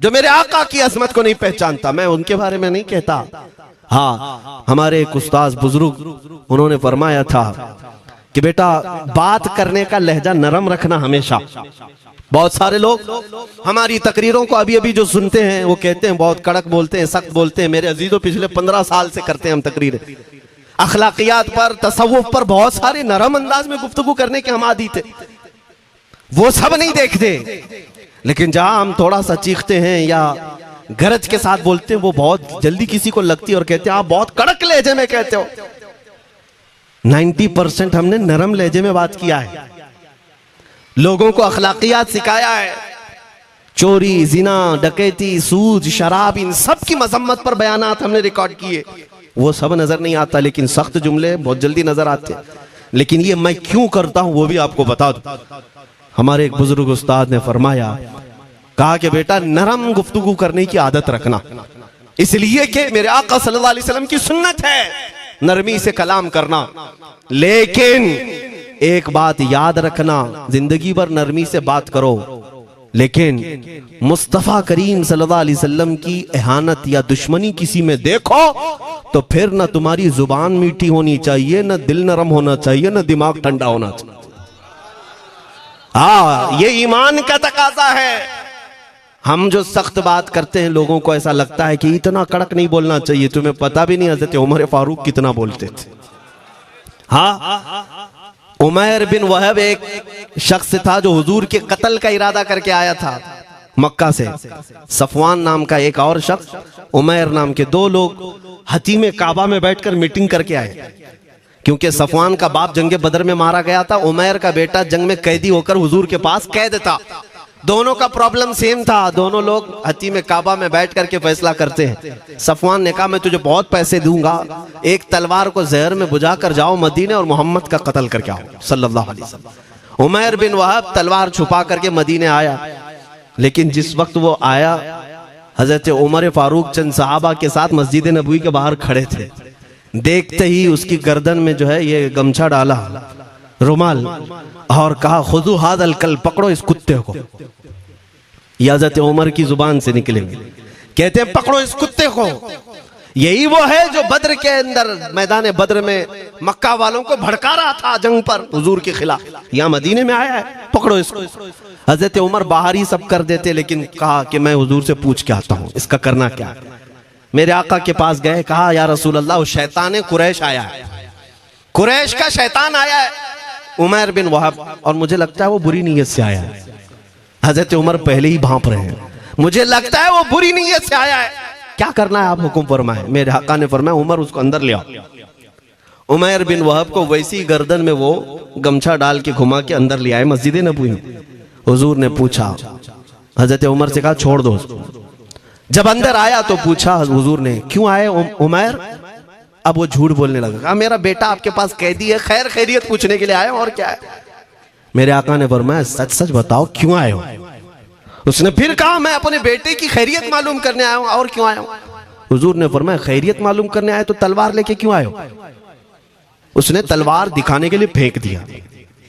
S1: जो मेरे आका की अजमत को नहीं पहचानता। मैं उनके बारे में नहीं कहता। हाँ हमारे एक उस्ताद बुजुर्ग उन्होंने फरमाया था कि बेटा बात करने का लहजा नरम रखना हमेशा। बहुत सारे लोग हमारी तकरीरों को अभी अभी जो सुनते हैं वो कहते हैं बहुत कड़क बोलते हैं, सख्त बोलते हैं। मेरे अजीजों पिछले 15 साल से करते हैं हम तकरीरें, अखलाकियात पर, तसव्वुफ पर बहुत सारे नरम अंदाज में गुफ्तगू करने के हम आदी थे। वो सब नहीं देखते, लेकिन जहां हम थोड़ा सा चीखते हैं या गरज के साथ बोलते हैं वो बहुत जल्दी किसी को लगती है और कहते हैं आप बहुत कड़क लहजे में कहते हो। 90% हमने नरम लहजे में बात किया है, लोगों को अखलाकियात सिखाया है। चोरी, जिना, डकैती, सूद, शराब, इन सब की मजम्मत पर बयानात हमने रिकॉर्ड किए। वो सब नजर नहीं आता, लेकिन सख्त जुमले बहुत जल्दी नजर आते हैं। लेकिन ये मैं क्यों करता हूं वो भी आपको बता दूं। हमारे एक बुजुर्ग उस्ताद ने फरमाया, कहा कि बेटा नरम गुफ्तगू करने की आदत रखना, इसलिए कि मेरे आका सल्लल्लाहु अलैहि वसल्लम की सुन्नत है नरमी से कलाम करना। लेकिन एक बात याद रखना, जिंदगी भर नरमी से बात करो, लेकिन मुस्तफा करीम सल्लल्लाहु अलैहि वसल्लम की एहानत या दुश्मनी किसी में देखो तो फिर न तुम्हारी जुबान मीठी होनी चाहिए, न दिल नरम होना चाहिए, न दिमाग ठंडा होना चाहिए। हाँ ये ईमान का तकाजा है। हम जो सख्त बात करते हैं लोगों को ऐसा लगता है कि इतना कड़क नहीं बोलना चाहिए। तुम्हें पता भी नहीं हजरत उमर फारूक कितना बोलते थे। हाँ उमैर बिन वहब एक शख्स था जो हुजूर के कत्ल का इरादा करके आया था मक्का से। सफवान नाम का एक और शख्स, उमैर नाम के 2 लोग हतीम काबा में बैठकर मीटिंग करके आए, क्योंकि सफवान का बाप जंग बदर में मारा गया था, उमैर का बेटा जंग में कैदी होकर हुजूर के पास कैद था। दोनों का प्रॉब्लम सेम था, दोनों लोग हतीम काबा में बैठ करके फैसला करते हैं। सफवान ने कहा मैं तुझे बहुत पैसे दूंगा, एक तलवार को जहर में बुझा कर जाओ मदीने और मोहम्मद का कत्ल करके आओ सल्लल्लाहु अलैहि वसल्लम। उमैर बिन वहब तलवार छुपा करके मदीने आया, लेकिन जिस वक्त वो आया हजरत उमर फारूक चंद सहाबा के साथ मस्जिद नबवी के बाहर खड़े थे। देखते ही उसकी गर्दन में जो है ये गमछा डाला, रुमाल, और कहा खुदू हादल कल, पकड़ो इस कुत्ते को। ये हजरत उमर की जुबान से निकलेंगे, कहते हैं पकड़ो इस कुत्ते को। यही वो है जो बद्र के अंदर मैदान बद्र में मक्का वालों को भड़का रहा था जंग पर हुजूर के खिलाफ, यहाँ मदीने में आया है, पकड़ो इसको। हजरत उमर बाहर ही सब कर देते, लेकिन कहा कि मैं हुजूर से पूछ के आता हूँ इसका करना क्या है। मेरे आका के पास गए, कहा या रसूल अल्लाह वो शैतान कुरैश आया है, कुरैश का शैतान आया है उमैर बिन वहब, और मुझे लगता है वो बुरी नीयत से आया है। हजरत उमर पहले ही भांप रहे हैं, मुझे लगता है वो बुरी नीयत से आया है, क्या करना है आप हुक्म फरमाए। मेरे आका ने फरमाया उमर उसको अंदर ले आओ। उमैर बिन वहब को वैसी गर्दन में वो गमछा डाल के घुमा के अंदर ले आए मस्जिद नबवी में। हुजूर ने पूछा, हजरत उमर से कहा छोड़ दो। जब अंदर आया तो पूछा हुजूर ने, क्यों आए उमैर? अब वो झूठ बोलने लगा, कहा मेरा बेटा आपके पास कैदी है, खैर खैरियत पूछने के लिए आया, और क्या है। मेरे आका ने फरमाया सच सच बताओ क्यों आए हो? उसने फिर कहा मैं अपने बेटे की खैरियत मालूम करने आया हूं, और क्यों आया हूं? हुजूर ने फरमाया खैरियत मालूम करने आए तो तलवार लेके क्यों आए हो? उसने तलवार दिखाने के लिए फेंक दिया।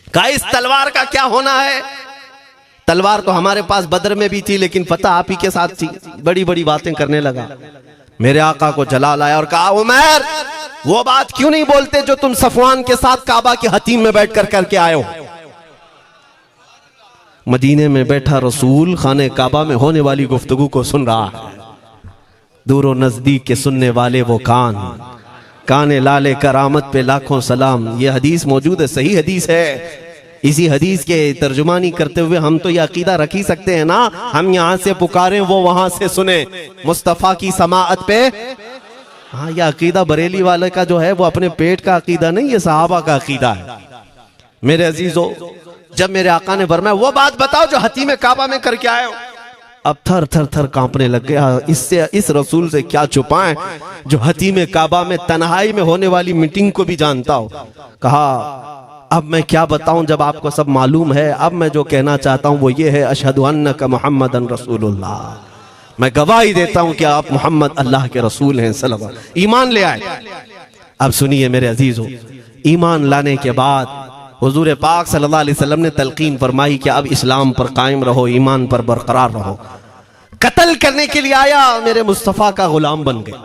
S1: कहा इस तलवार का क्या होना है? तलवार तो हमारे पास बदर में भी थी, लेकिन पता आप ही के साथ थी। बड़ी बड़ी बातें करने लगा। मेरे आका को जलाल आया और कहा उमैर वो बात क्यों नहीं बोलते जो तुम सफवान के साथ काबा के हतीम में बैठकर करके आए हो? मदीने में बैठा रसूल खाने काबा में होने वाली गुफ्तगू को सुन रहा है। दूर और नजदीक के सुनने वाले वो काने लाले करामत पे लाखों सलाम। ये हदीस मौजूद है, सही हदीस है। इसी हदीस के तर्जुमानी करते हुए हम तो ये अकीदा रख ही सकते हैं ना, हम यहाँ से पुकारें वो वहां से सुने, मुस्तफा की समाअत पे। हाँ, ये अकीदा बरेली वाले का जो है वो अपने पेट का अकीदा नहीं, ये सहाबा का अकीदा है। मेरे अजीजों, जब मेरे आका ने फरमाया वो बात बताओ जो हतीम काबा में करके आए हो, अब थर थर थर कांपने लग गया। इससे इस रसूल से क्या छुपाएं जो हतीम काबा में तन्हाई में होने वाली मीटिंग को भी जानता हो। कहा अब मैं क्या बताऊं जब आपको सब मालूम है। अब मैं जो कहना चाहता हूं वो ये है, अशहदु अन्नका मुहम्मदन रसूलुल्लाह, मैं गवाही देता हूं कि आप मोहम्मद अल्लाह के रसूल हैं सल्लल्लाहु अलैहि वसल्लम। ईमान ले आए। अब सुनिए मेरे अजीजों, ईमान लाने के बाद हुजूर पाक सल्लल्लाहु अलैहि वसल्लम ने तलकीन फरमाई कि अब इस्लाम पर कायम रहो, ईमान पर बरकरार रहो। कत्ल करने के लिए आया, मेरे मुस्तफ़ा का गुलाम बन गए।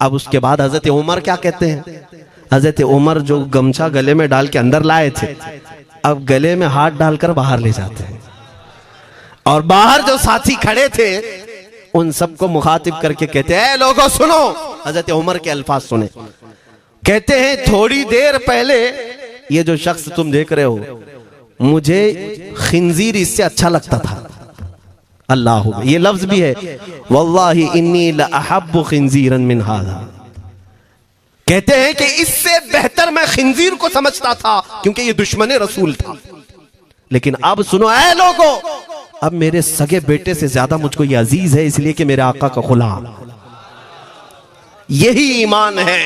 S1: अब उसके बाद हजरत उमर क्या कहते हैं? हजरत उमर जो गमछा गले में डाल के अंदर लाए थे, अब गले में हाथ डालकर बाहर ले जाते हैं। और बाहर जो साथी खड़े थे उन सबको मुखातिब करके कहते हैं, लोगों सुनो। हजरत उमर के अल्फाज सुने। कहते हैं थोड़ी देर पहले ये जो शख्स तुम देख रहे हो, मुझे खिंजीर इससे अच्छा लगता था। अल्लाह, ये लफ्ज भी है, वल्लाही इन्नी लअहब्बु खिंजीरन मिन हाज़ा। कहते हैं कि इससे बेहतर मैं खिंजीर को समझता था क्योंकि ये दुश्मन रसूल था। लेकिन अब सुनो ऐ लोगों, अब मेरे सगे बेटे से ज्यादा मुझको ये अजीज है, इसलिए कि मेरे आका का गुलाम। यही ईमान है,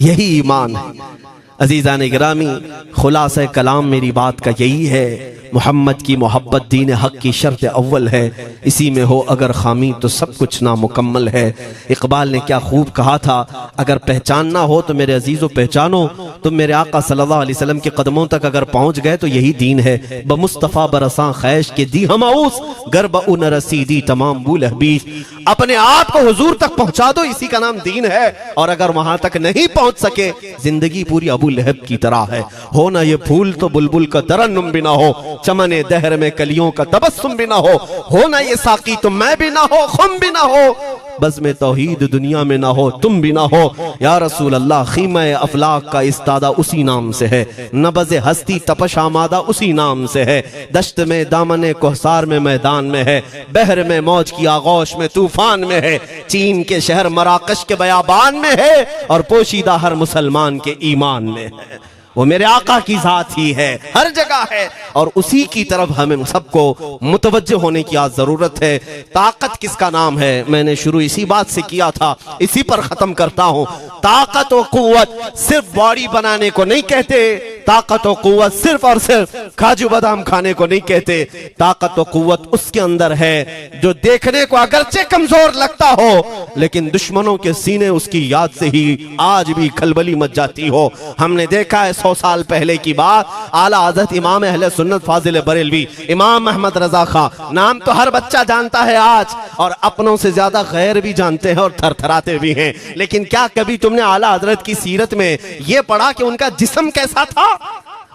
S1: यही ईमान है। अजीज़ान गिरामी, खुलासा कलाम मेरी बात का यही है, मोहम्मद की मोहब्बत दीन हक की शर्त अव्वल है। इसी में हो अगर खामी तो सब कुछ नामुकम्मल है। इकबाल ने क्या खूब कहा था, अगर पहचानना हो तो मेरे अजीज़ों पहचानो, तुम मेरे आका सल्लल्लाहु अलैहि वसल्लम के कदमों तक अगर पहुंच गए तो यही दीन है। बमुस्तफ़ा बरसां खैश के दी हमाउस, गर्ब उन रसीदी तमाम बुल हबीस। अपने आप को हुजूर तक पहुंचा दो, इसी का नाम दीन है। और अगर वहां तक नहीं पहुंच सके, जिंदगी पूरी अबू लहब की तरह है। हो ना ये फूल तो बुलबुल का तरन्नुम भी ना हो, चमने दहर में कलियों का तबस्सुम भी ना हो ना ये साकी तो मैं भी ना हो, खुम भी ना हो, बस में तौहीद दुनिया में ना हो, तुम भी ना हो। या रसूल अल्लाह, खीमा अफलाक का इस्तादा उसी नाम से है, नबज़ हस्ती तपश आमादा उसी नाम से है। दश्त में दामने कोहसार में मैदान में है, बहर में मौज की आगोश में तूफान में है, चीन के शहर मराकश के बयाबान में है, और पोशीदा हर मुसलमान के ईमान में है। वो मेरे आका की जात ही है, हर जगह है, और उसी की तरफ हमें सबको मुतवज्जो होने की आज जरूरत है। ताकत किसका नाम है? मैंने शुरू इसी बात से किया था, इसी पर खत्म करता हूं। ताकत और कुव्वत सिर्फ बॉडी बनाने को नहीं कहते, ताकत और कुव्वत सिर्फ और सिर्फ काजू बादाम खाने को नहीं कहते। ताकत और कुव्वत उसके अंदर है जो देखने को अगरचे कमजोर लगता हो, लेकिन दुश्मनों के सीने उसकी याद से ही आज भी खलबली मच जाती हो। हमने देखा है 100 साल पहले की बात, आला हज़रत इमाम अहले सुन्नत फाजिल बरेलवी इमाम अहमद रजा खां, नाम तो हर बच्चा जानता है आज, और अपनों से ज्यादा गैर भी जानते हैं और थरथराते भी हैं। लेकिन क्या कभी तुमने आला हजरत की सीरत में यह पढ़ा कि उनका जिस्म कैसा था?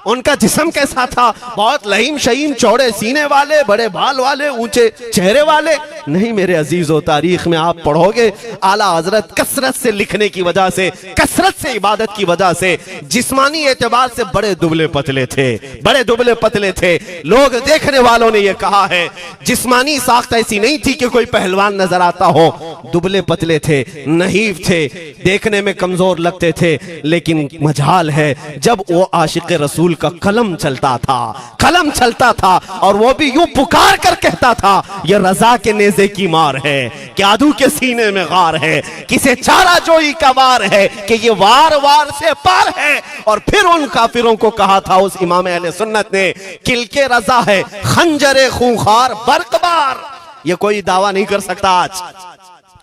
S1: उनका जिस्म कैसा था? बहुत लहीम शहीम, चौड़े सीने वाले, बड़े बाल वाले, ऊंचे चेहरे वाले? नहीं मेरे अजीजों, तारीख में आप पढ़ोगे आला हजरत कसरत से लिखने की वजह से, कसरत से इबादत की वजह से जिस्मानी एतबार से बड़े दुबले पतले थे, बड़े दुबले पतले थे। लोग देखने वालों ने यह कहा है जिस्मानी साख्त ऐसी नहीं थी कि कोई पहलवान नजर आता हो, दुबले पतले थे, नहीफ थे, देखने में कमजोर लगते थे। लेकिन मजाल है जब वो आशिक रसूल का कलम चलता था, कलम चलता था, और वो भी यूं पुकार कर कहता था ये रजा के नेज़े की मार है, कि आदू के सीने में गार है, किसे चारा जोई का वार है, कि ये वार वार से पार है। और फिर उन काफिरों को कहा था उस इमाम अहले सुन्नत ने, किल के रजा है खंजरे खूंखार बरकबार। ये कोई दावा नहीं कर सकता आज।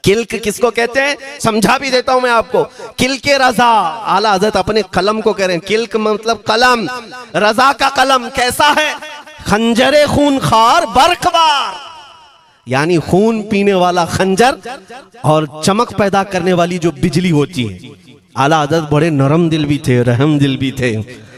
S1: किल्क किसको कहते हैं समझा भी देता हूं मैं आपको। किल के रजा, आला हज़रत अपने कलम को कह रहे हैं, किल्क मतलब कलम, रजा का कलम कैसा है? खंजरे खूंखार बरकबार, यानी खून पीने वाला खंजर और चमक पैदा करने वाली जो बिजली होती है। आला हज़रत बड़े नरम दिल भी थे, रहम दिल भी थे,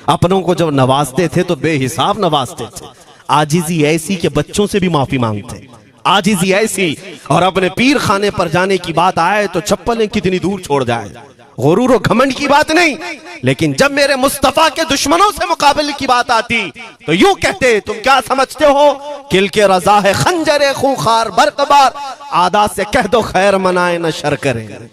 S1: अपनों को जब नवाजते थे तो बेहिसाब नवाजते थे। आजिजी ऐसी के बच्चों से भी माफी मांगते, आजिजी ऐसी। और अपने पीर खाने पर जाने की बात आए तो चप्पलें कितनी दूर छोड़ जाए, गुरूर और घमंड की बात नहीं, लेकिन जब मेरे मुस्तफा के दुश्मनों से मुकाबले की बात आती तो यूं कहते, तुम क्या समझते हो? किल के रजा है खंजरे खूंखार बरकबार, आदा से कह दो खैर मनाए न शर करें।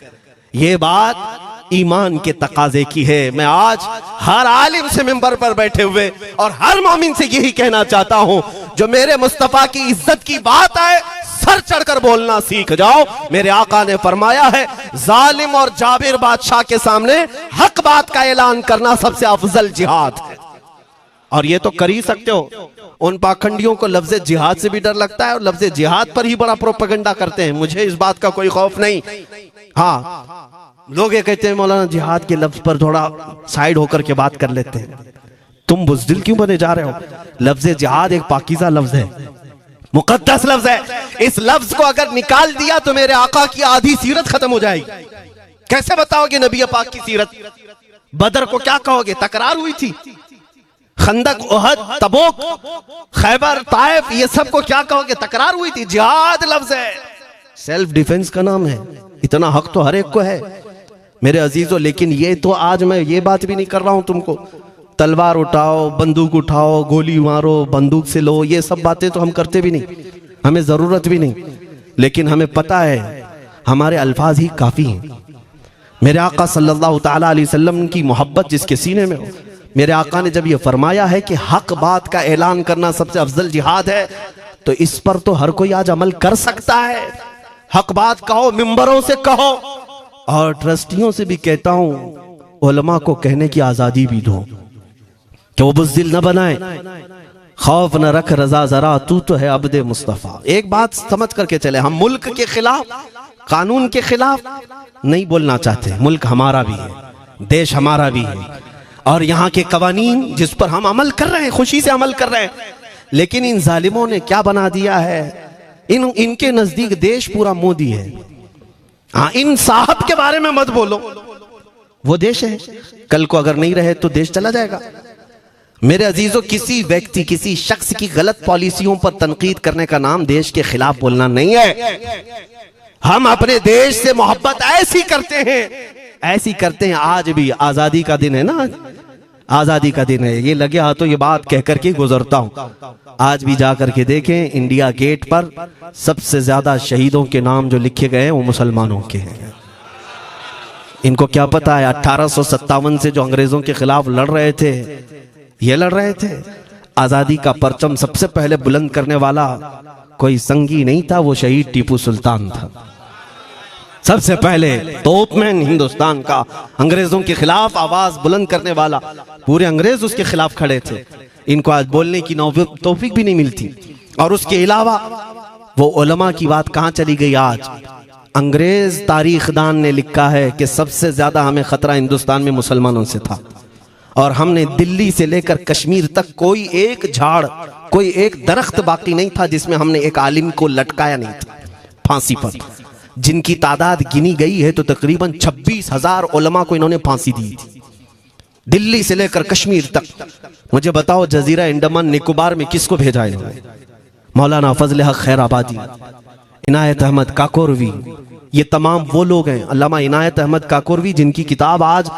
S1: ये बात ईमान के तकाजे की है। मैं आज हर आलिम से मिंबर पर बैठे हुए और हर मोमिन से यही कहना चाहता हूं, जो मेरे मुस्तफा की इज्जत की बात आए सर चढ़कर बोलना सीख जाओ। मेरे आका ने फरमाया है, जालिम और जाबिर बादशाह के सामने हक बात का ऐलान करना सबसे अफजल जिहाद है। और ये तो कर ही सकते हो। उन पाखंडियों को लफ्ज़ जिहाद से भी डर लगता है और लफ्ज़ जिहाद पर ही बड़ा प्रोपेगेंडा करते हैं। मुझे इस बात का कोई खौफ नहीं। हाँ, लोग ये कहते हैं मौलाना जिहाद के लफ्ज पर थोड़ा साइड होकर के बात कर लेते हैं। तुम बुज़दिल क्यों बने जा रहे हो? लफ्ज़ जिहाद एक पाकीज़ा लफ्ज है, मुकद्दस लफ्ज है। इस लफ्ज को अगर निकाल दिया तो मेरे आका की आधी सीरत खत्म हो जाएगी। कैसे बताओगे नबी पाक की सीरत? बदर को क्या कहोगे? तकरार हुई थी। खंदक, उहद, तबूक, खैबर, ताइफ, ये सब को क्या कहोगे? तकरार हुई थी। जिहाद लफ्ज है, सेल्फ डिफेंस का नाम है। इतना हक तो हर एक को है मेरे अजीजों। लेकिन ये तो आज मैं ये बात भी नहीं कर रहा हूं तुमको तलवार उठाओ, बंदूक उठाओ, गोली मारो, बंदूक से लो, ये सब बातें तो हम करते भी नहीं, हमें जरूरत भी नहीं। लेकिन हमें पता है हमारे अल्फाज ही काफी हैं। मेरे आका सल्लल्लाहु ताला अलैहि वसल्लम की मोहब्बत जिसके सीने में हो, मेरे आका ने जब ये फरमाया है कि हक बात का ऐलान करना सबसे अफजल जिहाद है, तो इस पर तो हर कोई आज अमल कर सकता है। हक बात कहो, मिंबरों से कहो, और ट्रस्टियों से भी कहता हूं उलमा को कहने की आजादी भी दो कि वो बुज़दिल न बनाए, खौफ न रख रजा जरा, तू तो है अब्दे मुस्तफा। एक बात समझ करके चले, हम मुल्क के खिलाफ, कानून के खिलाफ नहीं बोलना चाहते। मुल्क हमारा भी है, देश हमारा भी है, और यहाँ के कवानीन जिस पर हम अमल कर रहे हैं, खुशी से अमल कर रहे हैं। लेकिन इन जालिमों ने क्या बना दिया है, इनके नजदीक देश पूरा मोदी है। हाँ, इन साहब के बारे में मत बोलो, वो देश है, कल को अगर नहीं रहे तो देश चला जाएगा। मेरे अजीजों, किसी व्यक्ति, किसी शख्स की गलत पॉलिसियों पर तनकीद करने का नाम देश के खिलाफ बोलना नहीं है। हम अपने देश से मोहब्बत ऐसी करते हैं, ऐसी करते हैं। आज भी आजादी का दिन है ना, आजादी का दिन है, ये लगे हाथों ये बात कह करके गुजरता हूं। आज भी जा करके देखें, इंडिया गेट पर सबसे ज्यादा शहीदों के नाम जो लिखे गए हैं वो मुसलमानों के हैं। इनको क्या पता है 1857 से जो अंग्रेजों के खिलाफ लड़ रहे थे, ये लड़ रहे थे, आजादी का परचम सबसे पहले बुलंद करने वाला कोई संगी नहीं था, वो शहीद टीपू सुल्तान था। सबसे पहले तोपमैन हिंदुस्तान का, अंग्रेजों के खिलाफ आवाज बुलंद करने वाला, पूरे अंग्रेज उसके खिलाफ खड़े थे। इनको आज बोलने की तौफीक भी नहीं मिलती। और उसके अलावा वो उलमा की बात कहां चली गई आज? अंग्रेज तारीखदान ने लिखा है कि सबसे ज्यादा हमें खतरा हिंदुस्तान में मुसलमानों से था, और हमने दिल्ली से लेकर कश्मीर तक कोई एक झाड़, कोई एक दरख्त बाकी नहीं था जिसमें हमने एक आलिम को लटकाया नहीं था फांसी पर। जिनकी तादाद गिनी गई है तो तकरीबन 26,000 उलमा को इन्होंने फांसी दी थी। दिल्ली से लेकर कश्मीर तक। मुझे बताओ जजीरा अंडमान निकोबार में किसको भेजा इन्होंने? मौलाना फजल हक खैराबादी, इनायत अहमद काकोरवी, ये तमाम वो लोग हैं। अल्लामा इनायत अहमद काकोरवी जिनकी किताब आज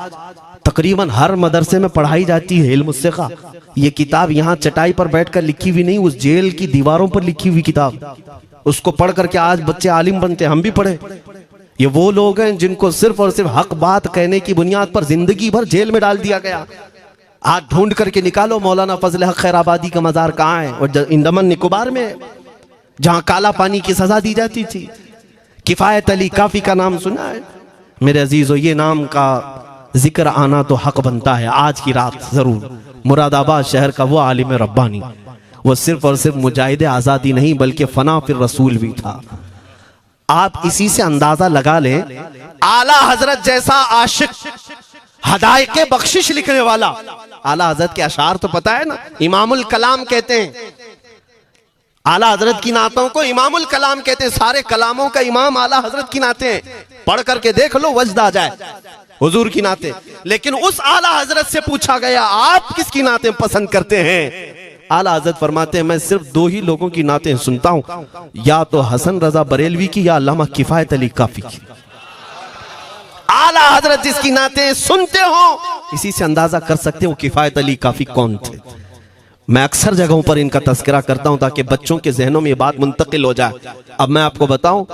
S1: तकरीबन हर मदरसे में पढ़ाई जाती है, इल्म उस्सिक़ा। ये किताब यहाँ चटाई पर बैठकर लिखी हुई नहीं, उस जेल की दीवारों पर लिखी हुई किताब। उसको पढ़ करके आज बच्चे आलिम बनते, हम भी पढ़े। ये वो लोग हैं जिनको सिर्फ और सिर्फ हक बात कहने की बुनियाद पर जिंदगी भर जेल में डाल दिया गया। आज ढूंढ करके निकालो मौलाना फजल हक खैराबादी का मजार कहाँ है? और अंडमान निकोबार में, जहां काला पानी की सजा दी जाती थी। किफायत अली काफी का नाम सुना है मेरे अजीजों? ये नाम का जिक्र आना तो हक बनता है आज की रात जरूर। मुरादाबाद शहर का वो आलिम रब्बानी, वो सिर्फ और सिर्फ मुजाहिद आजादी नहीं बल्कि फना फिर रसूल भी था। आप इसी से अंदाजा लगा लें, आला हजरत जैसा आशिक, हदायके बख्शिश लिखने वाला। आला हजरत के अशार तो पता है ना, इमामुल कलाम कहते हैं। आला हजरत की नातों को इमामुल कलाम कहते हैं। सारे कलामों का इमाम आला हजरत की नाते हैं। पढ़ करके देख लो, वजद आ जाए हुजूर की नाते। लेकिन उस आला हजरत से पूछा गया आप किसकी नाते पसंद करते हैं? आला हजरत फरमाते हैं मैं सिर्फ दो ही लोगों की नाते सुनता हूं, या तो हसन रजा बरेलवी की या अल्लामा किफायत अली काफी की। आला हजरत जिसकी नाते सुनते हो, इसी से अंदाजा कर सकते हो किफायत अली काफी कौन थे। मैं अक्सर जगहों पर इनका तस्करा करता हूं ताकि बच्चों के जहनों में ये बात मुंतकिल हो जाए। अब मैं आपको बताऊं,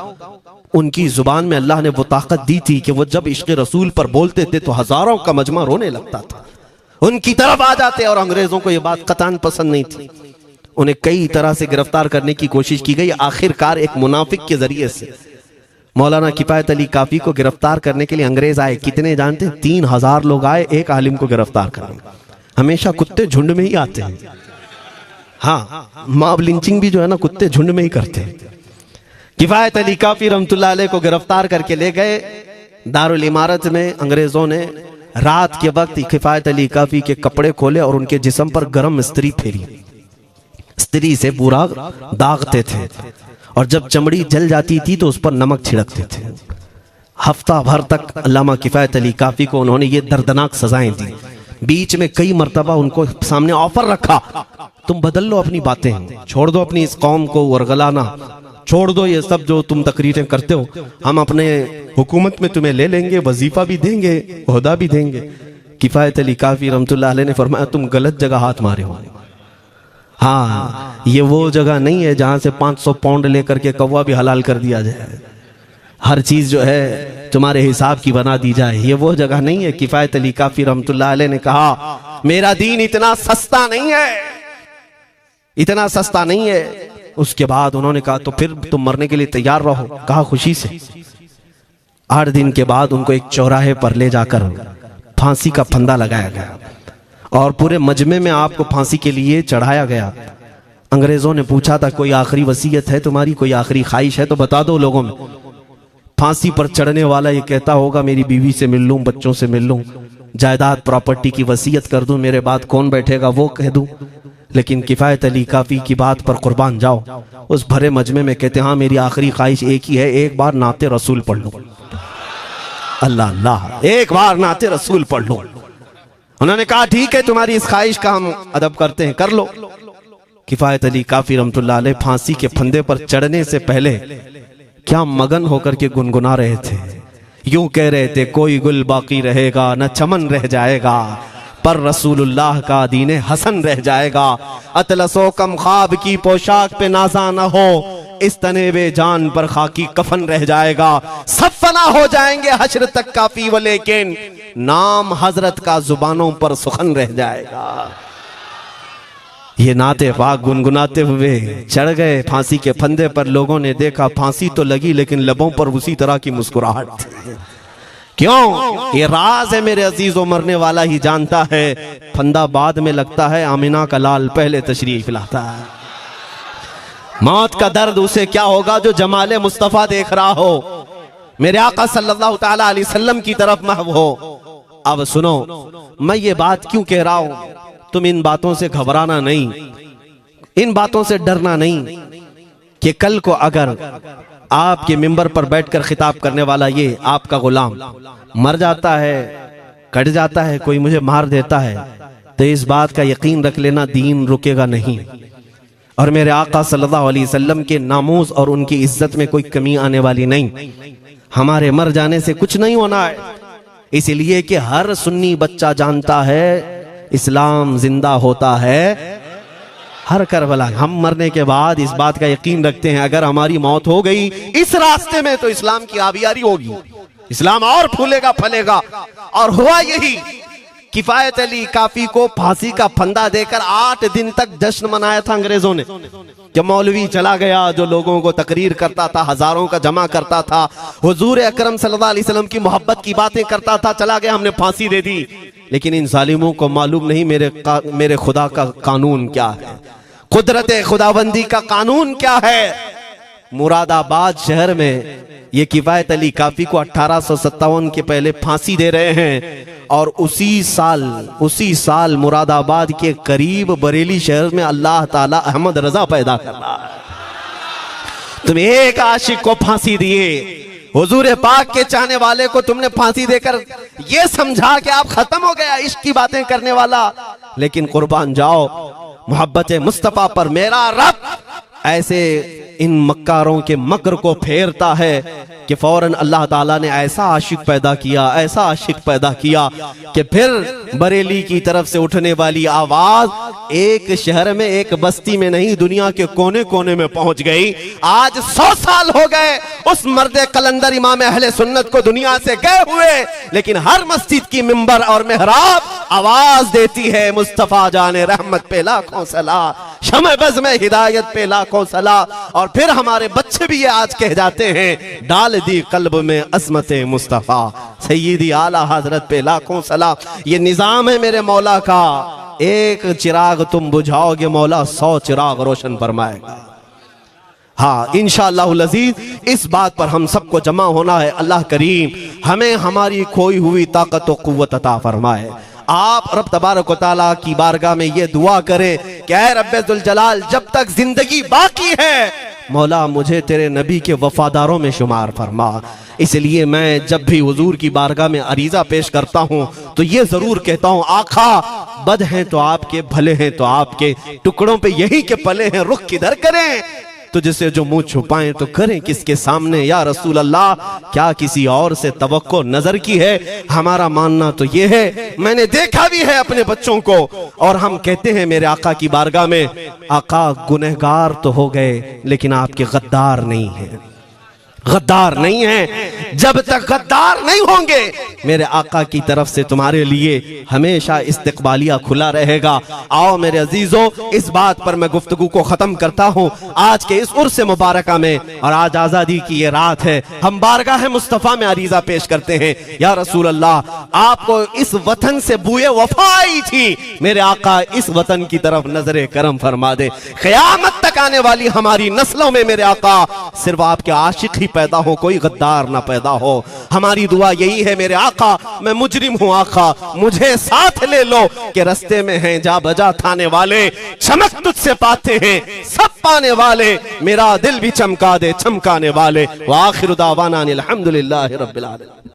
S1: उनकी जुबान में अल्लाह ने वो ताकत दी थी कि वो जब इश्क़ रसूल पर बोलते थे तो हजारों का मजमा रोने लगता था, उनकी तरफ आ जाते। और अंग्रेजों को ये बात कतान पसंद नहीं थी। उन्हें कई तरह से गिरफ्तार करने की कोशिश की गई। आखिरकार एक मुनाफिक के जरिए से मौलाना किफायत अली काफी को गिरफ्तार करने के लिए अंग्रेज आए। कितने जानते हैं? 3000 लोग आए एक आलिम को गिरफ्तार करने। हमेशा कुत्ते झुंड में ही आते हैं। हाँ, मॉब लिंचिंग भी जो है ना कुत्ते झुंड में ही करते हैं। किफायत अली काफी रहमतुल्लाह अलैह को गिरफ्तार करके ले गए दारुल इमारत में। अंग्रेजों ने रात के वक्त किफायत अली काफी के कपड़े खोले और उनके जिस्म पर गर्म स्त्री फेरी। स्त्री से पूरा दागते थे और जब चमड़ी जल जाती थी तो उस पर नमक छिड़कते थे। हफ्ता भर तक अल्लामा किफायत अली काफी को उन्होंने ये दर्दनाक सजाएं दी। बीच में कई मर्तबा उनको सामने ऑफर रखा, तुम बदल लो अपनी बातें, छोड़ दो अपनी इस कौम को वरगलाना, छोड़ दो ये सब जो तुम तकरीरें करते हो, हम अपने हुकूमत में तुम्हें ले लेंगे, वजीफा भी देंगे, ओहदा भी देंगे। किफायत अली काफी रहमतुल्लाह अलैह ने फरमाया तुम गलत जगह हाथ मारे हो। हाँ, ये वो जगह नहीं है जहां से 500 पाउंड लेकर के कौवा भी हलाल कर दिया जाए, हर चीज जो है तुम्हारे हिसाब की बना दी जाए, ये वो जगह नहीं है। किफायत अली काफी रहमतुल्लाह अलैह ने कहा मेरा दीन इतना सस्ता नहीं है, इतना सस्ता नहीं है। उसके बाद उन्होंने कहा तो फिर तुम मरने के लिए तैयार रहो। कहा खुशी से। 8 दिन के बाद उनको एक चौराहे पर ले जाकर फांसी का फंदा लगाया गया और पूरे मजमे में आपको फांसी के लिए चढ़ाया गया। अंग्रेजों ने पूछा था कोई आखिरी वसीयत है तुम्हारी, कोई आखिरी ख्वाहिश है तो बता दो लोगों में। फांसी पर चढ़ने वाला ये कहता होगा मेरी बीवी से मिल लूं, बच्चों से मिल लूं, जायदाद प्रॉपर्टी की वसीयत कर दूं, मेरे बाद कौन बैठेगा वो कह दूं। लेकिन किफायत अली काफी की बात पर कुर्बान जाओ। उस भरे मजमे में कहते हाँ मेरी आखिरी ख्वाहिश एक ही है, एक बार नाते रसूल पढ़ लो। अल्लाह अल्लाह, एक बार नाते रसूल पढ़ लो। उन्होंने कहा ठीक है तुम्हारी इस ख्वाहिश का हम अदब करते हैं, कर लो। किफायत अली काफी रहमतुल्लाह अलैह फांसी के फंदे पर चढ़ने से पहले क्या मगन होकर के गुनगुना रहे थे, यूं कह रहे थे कोई गुल बाकी रहेगा न चमन रह जाएगा, पर रसूलुल्लाह का दीने हसन रह जाएगा। अतलसो कम ख्वाब की पोशाक पे नाजा न हो, इस तने वे जान पर खाकी कफन रह जाएगा। सब फना हो जाएंगे हश्र तक काफी वो, लेकिन नाम हजरत का जुबानों पर सुखन रह जाएगा। ये नाते पाक गुनगुनाते हुए चढ़ गए फांसी के फंदे पर। लोगों ने देखा फांसी तो लगी लेकिन लबों पर उसी तरह की मुस्कुराहट थी। क्यों? ये राज है मेरे अजीजों, मरने वाला ही जानता है। फंदा बाद में लगता है, आमिना का लाल पहले तशरीफ लाता है। मौत का दर्द उसे क्या होगा जो जमाले मुस्तफा देख रहा हो, मेरे आका सल्लल्लाहु ताला अलैहि वसल्लम की तरफ महव हो। अब सुनो, मैं ये बात क्यों कह रहा हूं, तुम इन बातों से घबराना नहीं, इन बातों से डरना नहीं कि कल को अगर आपके मिंबर पर बैठकर खिताब करने वाला ये आपका गुलाम मर जाता है कट जाता है, कोई मुझे मार देता है, तो इस बात का यकीन रख लेना दीन रुकेगा नहीं। और मेरे आका सल्लल्लाहु अलैहि वसल्लम के नामूस और उनकी इज्जत में कोई कमी आने वाली नहीं। हमारे मर जाने से कुछ नहीं होना है, इसलिए कि हर सुन्नी बच्चा जानता है इस्लाम जिंदा होता है हर करबला। हम मरने के बाद इस बात का यकीन रखते हैं अगर हमारी मौत हो गई इस रास्ते में तो इस्लाम की आबियारी होगी, इस्लाम और फूलेगा फलेगा। और हुआ यही, किफायत अली काफी को फांसी का फंदा देकर 8 दिन तक जश्न मनाया था अंग्रेजों ने। जब मौलवी चला गया जो लोगों को तकरीर करता था, हजारों का जमा करता था, हुजूर अकरम सल्लल्लाहु अलैहि वसल्लम की मोहब्बत की बातें करता था, चला गया, हमने फांसी दे दी। लेकिन इन जालिमों को मालूम नहीं मेरे खुदा का कानून क्या है, कुदरत खुदाबंदी का कानून क्या है। मुरादाबाद शहर में ये किफायत अली काफी को 1857 के पहले फांसी दे रहे हैं, और उसी साल मुरादाबाद के करीब बरेली शहर में अल्लाह ताला अहमद रजा पैदा कर रहा है। तुम एक आशिक को फांसी दिए, हुजूर पाक के चाहने वाले को तुमने फांसी देकर ये समझा कि आप खत्म हो गया इश्क की बातें करने वाला। लेकिन कुर्बान जाओ मोहब्बत मुस्तफा पर, मेरा रब ऐसे इन मक्कारों के मकर को फेरता है कि फौरन अल्लाह ताला ने ऐसा आशिक पैदा किया, ऐसा आशिक पैदा किया कि फिर बरेली की तरफ से उठने वाली आवाज एक शहर में, एक बस्ती में नहीं, दुनिया के कोने कोने में पहुंच गई। आज 100 साल हो गए उस मर्दे कलंदर इमाम अहले सुन्नत को दुनिया से गए हुए, लेकिन हर मस्जिद की मिंबर और मेहराब आवाज देती है मुस्तफा जाने रहमत पे लाखों सला, शमे बज़ में हिदायत पे लाखों सला। और फिर हमारे बच्चे भी ये आज कह जाते हैं, डाल दी कल्ब में अज़मत मुस्तफा, सय्यदी आला हजरत पे लाखों सला। ये निजाम है मेरे मौला का, एक चिराग तुम बुझाओगे मौला 100 चिराग रोशन फरमाएगा। हाँ इंशाअल्लाहुल अज़ीज़ इस बात पर हम सबको जमा होना है। अल्लाह करीम हमें हमारी खोई हुई ताकत व कुव्वत अता फरमाए। आप रब तबारक व तआला की बारगाह में ये दुआ करें कि ऐ रब्बे जुल जलाल, जब तक जिंदगी बाकी है मौला मुझे तेरे नबी के वफादारों में शुमार फरमा। इसलिए मैं जब भी हुजूर की बारगाह में अरीजा पेश करता हूँ तो ये जरूर कहता हूँ, आका बद हैं तो आपके, भले हैं तो आपके, टुकड़ों पे यही के पले हैं, रुख किधर करें, तुझसे जो मुंह छुपाएं तो करें किसके सामने। या रसूल अल्लाह, क्या किसी और से तवक्को नजर की है? हमारा मानना तो ये है, मैंने देखा भी है अपने बच्चों को, और हम कहते हैं मेरे आका की बारगाह में, आका गुनहगार तो हो गए लेकिन आपके गद्दार नहीं है, गद्दार नहीं है। जब तक गद्दार नहीं होंगे मेरे आका की तरफ से तुम्हारे लिए हमेशा इस्तकबालिया खुला रहेगा। आओ मेरे अजीजों, इस बात पर मैं गुफ्तगू को खत्म करता हूँ आज के इस उर्स मुबारका में। और आज आजादी की ये रात है, हम बारगाह मुस्तफा में अरीजा पेश करते हैं, या रसूल अल्लाह आपको इस वतन से बुए वफा आई थी, मेरे आका इस वतन की तरफ नजरे करम फरमा दे। क़यामत तक आने वाली हमारी नस्लों में मेरे आका सिर्फ आपके आशिक ही पैदा हो, कोई गद्दार ना पैदा हो। हमारी दुआ यही है मेरे आका, मैं मुजरिम हूँ आका, मुझे साथ ले लो कि रस्ते में हैं जा बजा थाने वाले, चमक तुझसे पाते हैं सब पाने वाले, मेरा दिल भी चमका दे चमकाने वाले। व आखिर दावाना अनिल हम्दुलिल्लाहि रब्बिल आलमीन।